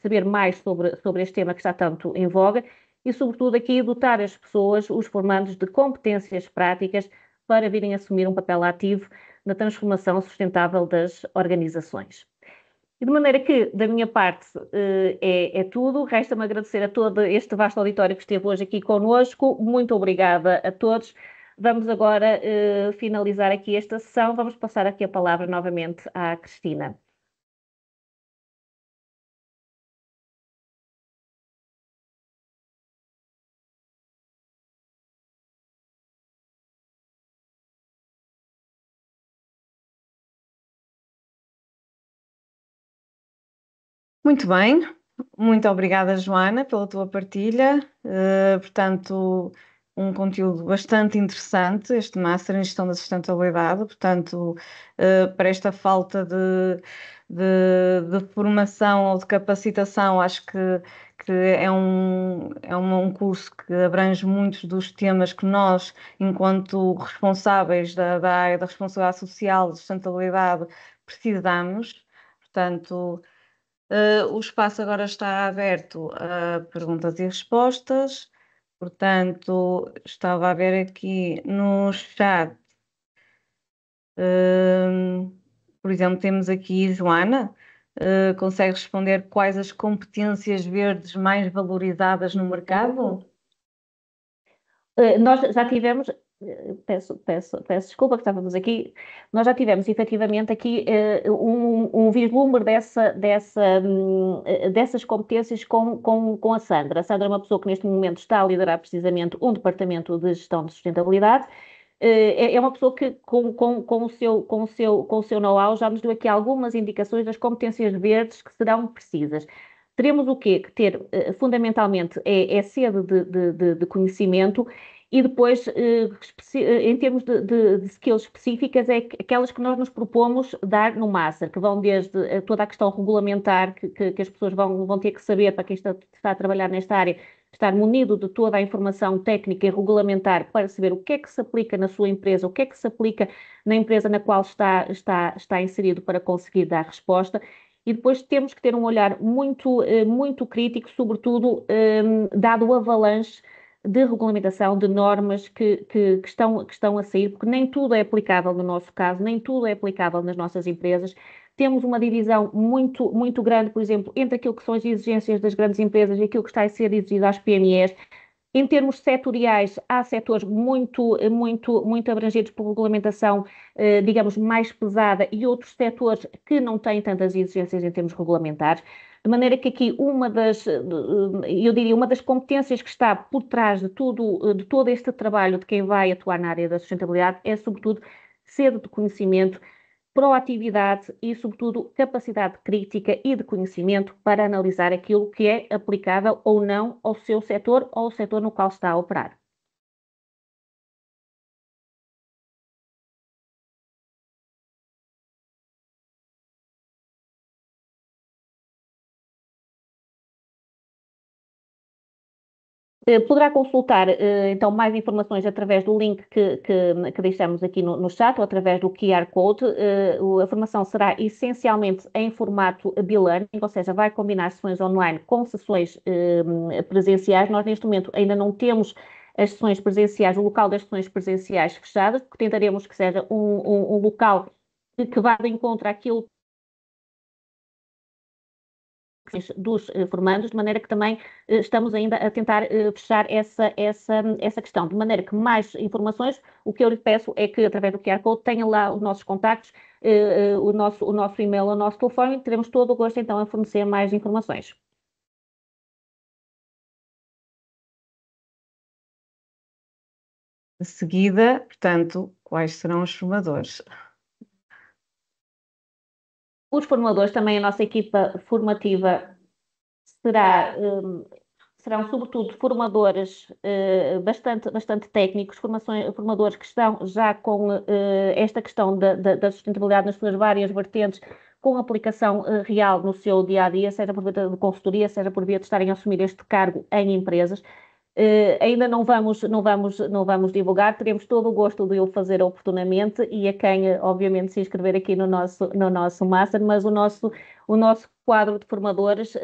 saber mais sobre este tema que está tanto em voga e, sobretudo, aqui dotar as pessoas, os formandos, de competências práticas para virem assumir um papel ativo na transformação sustentável das organizações. E de maneira que, da minha parte, é tudo. Resta-me agradecer a todo este vasto auditório que esteve hoje aqui connosco. Muito obrigada a todos. Vamos agora finalizar aqui esta sessão. Vamos passar aqui a palavra novamente à Cristina. Muito bem, muito obrigada, Joana, pela tua partilha. Portanto, um conteúdo bastante interessante, este Master em Gestão da Sustentabilidade, portanto, para esta falta de formação ou de capacitação, acho que é um curso que abrange muitos dos temas que nós, enquanto responsáveis da área da responsabilidade social, de sustentabilidade, precisamos. Portanto, o espaço agora está aberto a perguntas e respostas. Portanto, estava a ver aqui no chat, por exemplo, temos aqui Joana, consegue responder quais as competências verdes mais valorizadas no mercado? Nós já tivemos, peço desculpa que estávamos aqui, nós já tivemos efetivamente aqui um vislumbre dessas competências com a Sandra. A Sandra é uma pessoa que neste momento está a liderar precisamente um departamento de gestão de sustentabilidade. É uma pessoa que, com o seu know-how, já nos deu aqui algumas indicações das competências verdes que serão precisas. Teremos o quê? Que ter, fundamentalmente, sede de conhecimento e depois, em termos de skills específicas, é aquelas que nós nos propomos dar no Master, que vão desde toda a questão regulamentar que as pessoas vão ter que saber, para quem está a trabalhar nesta área, estar munido de toda a informação técnica e regulamentar para saber o que é que se aplica na sua empresa, o que é que se aplica na empresa na qual está inserido para conseguir dar resposta. E depois temos que ter um olhar muito crítico, sobretudo dado o avalanche de regulamentação, de normas que estão a sair, porque nem tudo é aplicável no nosso caso, nem tudo é aplicável nas nossas empresas. Temos uma divisão muito grande, por exemplo, entre aquilo que são as exigências das grandes empresas e aquilo que está a ser exigido às PMEs. Em termos setoriais, há setores muito abrangidos por regulamentação, digamos, mais pesada e outros setores que não têm tantas exigências em termos regulamentares. De maneira que aqui eu diria, uma das competências que está por trás de todo este trabalho de quem vai atuar na área da sustentabilidade é, sobretudo, sede de conhecimento, proatividade e, sobretudo, capacidade crítica e de conhecimento para analisar aquilo que é aplicável ou não ao seu setor ou ao setor no qual está a operar. Poderá consultar então mais informações através do link que deixamos aqui no chat ou através do QR Code. A formação será essencialmente em formato bilearning, ou seja, vai combinar sessões online com sessões presenciais. Nós neste momento ainda não temos as sessões presenciais, o local das sessões presenciais fechadas, porque tentaremos que seja um local que vá de encontro àquilo dos formandos, de maneira que também estamos ainda a tentar fechar essa questão, de maneira que mais informações, o que eu lhe peço é que através do QR Code tenha lá os nossos contactos, o nosso e-mail, o nosso telefone, e teremos todo o gosto então a fornecer mais informações. De seguida, portanto, quais serão os formadores? Os formadores, também a nossa equipa formativa serão sobretudo formadores bastante técnicos, formadores que estão já com esta questão da sustentabilidade nas suas várias vertentes, com aplicação real no seu dia a dia, seja por via de consultoria, seja por via de estarem a assumir este cargo em empresas. Ainda não vamos divulgar, teremos todo o gosto de o fazer oportunamente e a quem, obviamente, se inscrever aqui no nosso Master, mas o nosso quadro de formadores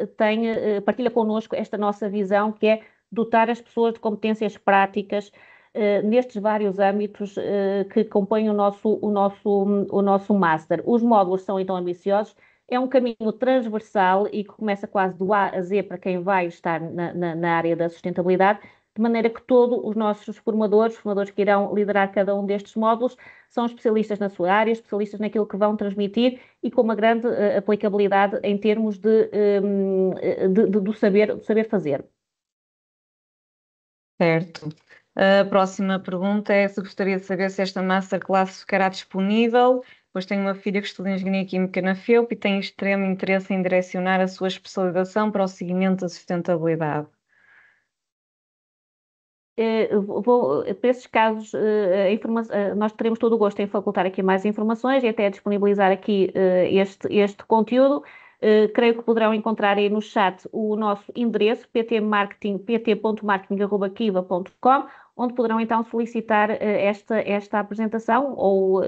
partilha connosco esta nossa visão, que é dotar as pessoas de competências práticas nestes vários âmbitos que compõem o nosso Master. Os módulos são então ambiciosos, é um caminho transversal e que começa quase do A a Z para quem vai estar na área da sustentabilidade, de maneira que todos os nossos formadores que irão liderar cada um destes módulos, são especialistas na sua área, especialistas naquilo que vão transmitir e com uma grande aplicabilidade em termos do saber fazer. Certo. A próxima pergunta é se gostaria de saber se esta Masterclass ficará disponível, pois tenho uma filha que estuda Engenharia Química na FEUP e tem extremo interesse em direcionar a sua especialização para o seguimento da sustentabilidade. para esses casos, nós teremos todo o gosto em facultar aqui mais informações e até disponibilizar aqui este conteúdo. Creio que poderão encontrar aí no chat o nosso endereço, pt.marketing@kiva.com, onde poderão então solicitar esta apresentação ou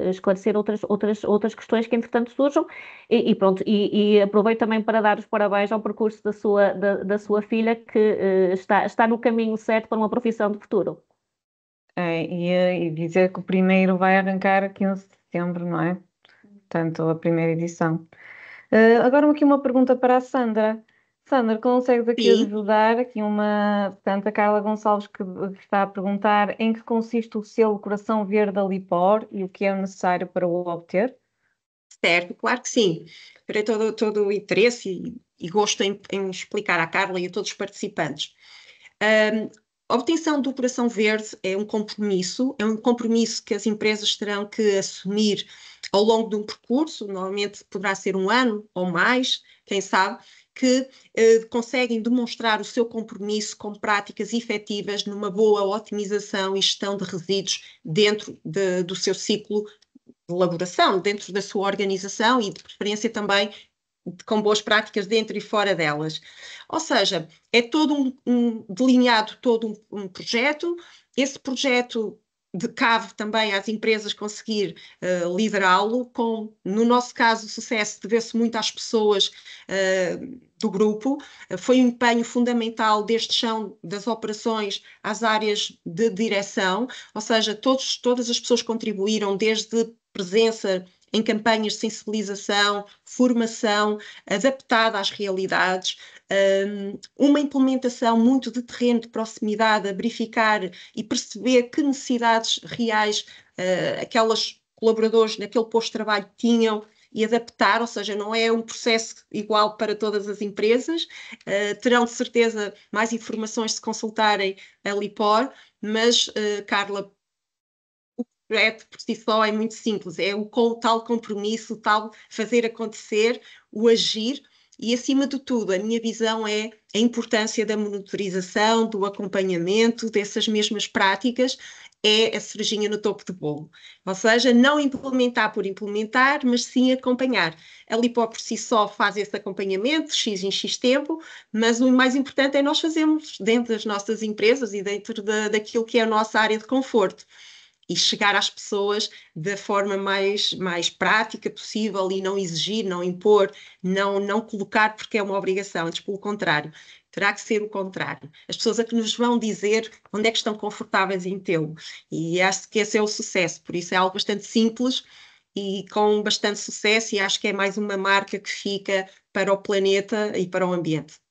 esclarecer outras questões que entretanto surjam. Pronto, e aproveito também para dar os parabéns ao percurso da sua filha, que está no caminho certo para uma profissão de futuro. E dizer que o primeiro vai arrancar 15 de setembro, não é? Portanto, a primeira edição. Agora aqui uma pergunta para a Sandra. Sandra, consegues aqui ajudar? Portanto, a Carla Gonçalves que está a perguntar em que consiste o selo Coração Verde da Lipor e o que é necessário para o obter? Certo, claro que sim. Terei todo o interesse e gosto em explicar à Carla e a todos os participantes. A obtenção do Coração Verde é um compromisso que as empresas terão que assumir ao longo de um percurso, normalmente poderá ser um ano ou mais, quem sabe, que conseguem demonstrar o seu compromisso com práticas efetivas numa boa otimização e gestão de resíduos dentro do seu ciclo de elaboração, dentro da sua organização e de preferência também com boas práticas dentro e fora delas. Ou seja, é todo delineado todo um projeto. Esse projeto cabe também às empresas conseguir liderá-lo, no nosso caso, o sucesso deve-se muito às pessoas do grupo. Foi um empenho fundamental desde chão das operações às áreas de direção, ou seja, todas as pessoas contribuíram, desde presença em campanhas de sensibilização, formação, adaptada às realidades, uma implementação muito de terreno, de proximidade, a verificar e perceber que necessidades reais aqueles colaboradores naquele posto de trabalho tinham e adaptar, ou seja, não é um processo igual para todas as empresas. Terão de certeza mais informações se consultarem a Lipor, mas, Carla, projeto por si só é muito simples, é o tal compromisso, o tal fazer acontecer, o agir e, acima de tudo, a minha visão é a importância da monitorização, do acompanhamento dessas mesmas práticas, é a cerejinha no topo do bolo. Ou seja, não implementar por implementar, mas sim acompanhar. A Lipor por si só faz esse acompanhamento, X em X tempo, mas o mais importante é nós fazermos dentro das nossas empresas e dentro daquilo que é a nossa área de conforto. E chegar às pessoas da forma mais prática possível e não exigir, não impor, não colocar porque é uma obrigação, antes pelo contrário. Terá que ser o contrário. As pessoas é que nos vão dizer onde é que estão confortáveis em tê-lo. E acho que esse é o sucesso. Por isso é algo bastante simples e com bastante sucesso, e acho que é mais uma marca que fica para o planeta e para o ambiente.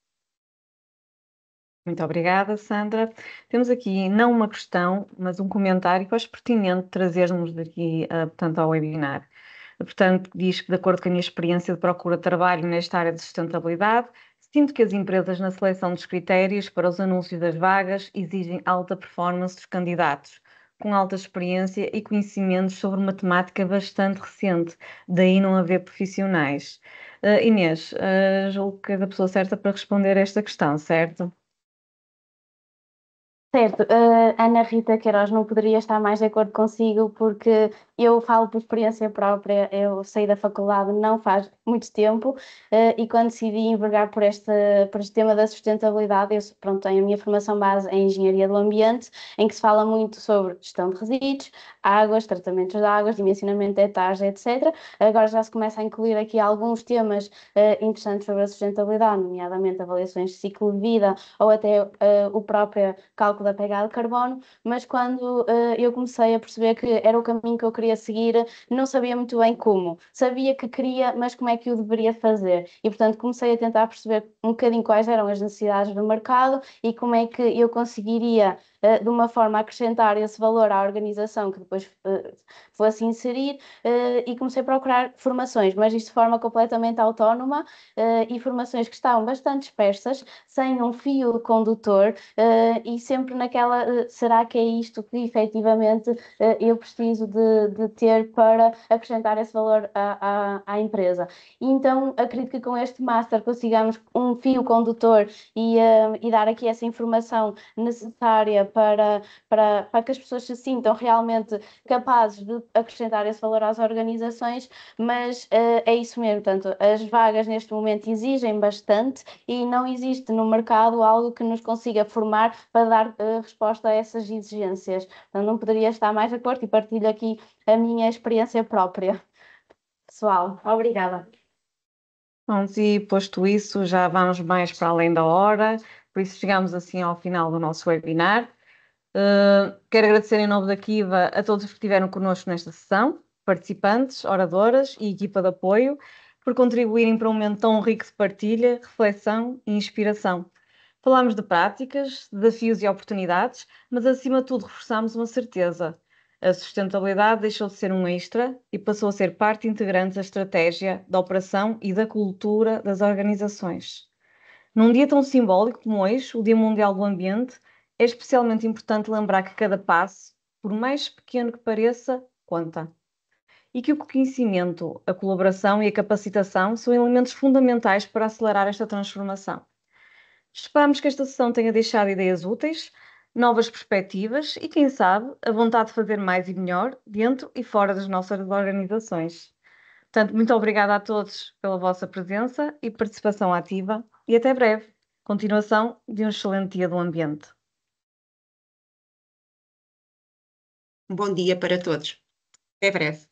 Muito obrigada, Sandra. Temos aqui não uma questão, mas um comentário que eu acho pertinente trazermos daqui, portanto, ao webinar. Portanto, diz que, de acordo com a minha experiência de procura de trabalho nesta área de sustentabilidade, sinto que as empresas, na seleção dos critérios para os anúncios das vagas, exigem alta performance dos candidatos, com alta experiência e conhecimentos sobre matemática bastante recente, daí não haver profissionais. Inês, julgo que és a pessoa certa para responder a esta questão, certo? Certo, Ana Rita Queiroz não poderia estar mais de acordo consigo, porque eu falo por experiência própria. Eu saí da faculdade não faz muito tempo, e quando decidi envergar por este tema da sustentabilidade, eu pronto, tenho a minha formação base em Engenharia do Ambiente, em que se fala muito sobre gestão de resíduos, águas, tratamentos de águas, dimensionamento de etares, etc. Agora já se começa a incluir aqui alguns temas interessantes sobre a sustentabilidade, nomeadamente avaliações de ciclo de vida ou até o próprio cálculo da pegada de carbono, mas quando eu comecei a perceber que era o caminho que eu queria seguir, não sabia muito bem como. Sabia que queria, mas como é que eu deveria fazer? E, portanto, comecei a tentar perceber um bocadinho quais eram as necessidades do mercado e como é que eu conseguiria, de uma forma, acrescentar esse valor à organização que depois fosse inserir, e comecei a procurar formações, mas isto de forma completamente autónoma, e formações que estavam bastante dispersas, sem um fio condutor, e sempre sempre naquela, será que é isto que efetivamente eu preciso de ter para acrescentar esse valor à empresa? E então acredito que com este Master consigamos um fio condutor e dar aqui essa informação necessária para que as pessoas se sintam realmente capazes de acrescentar esse valor às organizações, mas é isso mesmo, portanto, as vagas neste momento exigem bastante e não existe no mercado algo que nos consiga formar para dar resposta a essas exigências. Portanto, não poderia estar mais de acordo e partilho aqui a minha experiência própria. Pessoal, obrigada. Pronto, e posto isso, já vamos mais para além da hora, por isso chegamos assim ao final do nosso webinar. Quero agradecer em nome da Kiva a todos que estiveram connosco nesta sessão, participantes, oradoras e equipa de apoio, por contribuírem para um momento tão rico de partilha, reflexão e inspiração. Falámos de práticas, desafios e oportunidades, mas acima de tudo reforçámos uma certeza. A sustentabilidade deixou de ser um extra e passou a ser parte integrante da estratégia, da operação e da cultura das organizações. Num dia tão simbólico como hoje, o Dia Mundial do Ambiente, é especialmente importante lembrar que cada passo, por mais pequeno que pareça, conta. E que o conhecimento, a colaboração e a capacitação são elementos fundamentais para acelerar esta transformação. Esperamos que esta sessão tenha deixado ideias úteis, novas perspectivas e, quem sabe, a vontade de fazer mais e melhor dentro e fora das nossas organizações. Portanto, muito obrigada a todos pela vossa presença e participação ativa e até breve. Continuação de um excelente dia do ambiente. Um bom dia para todos. Até breve.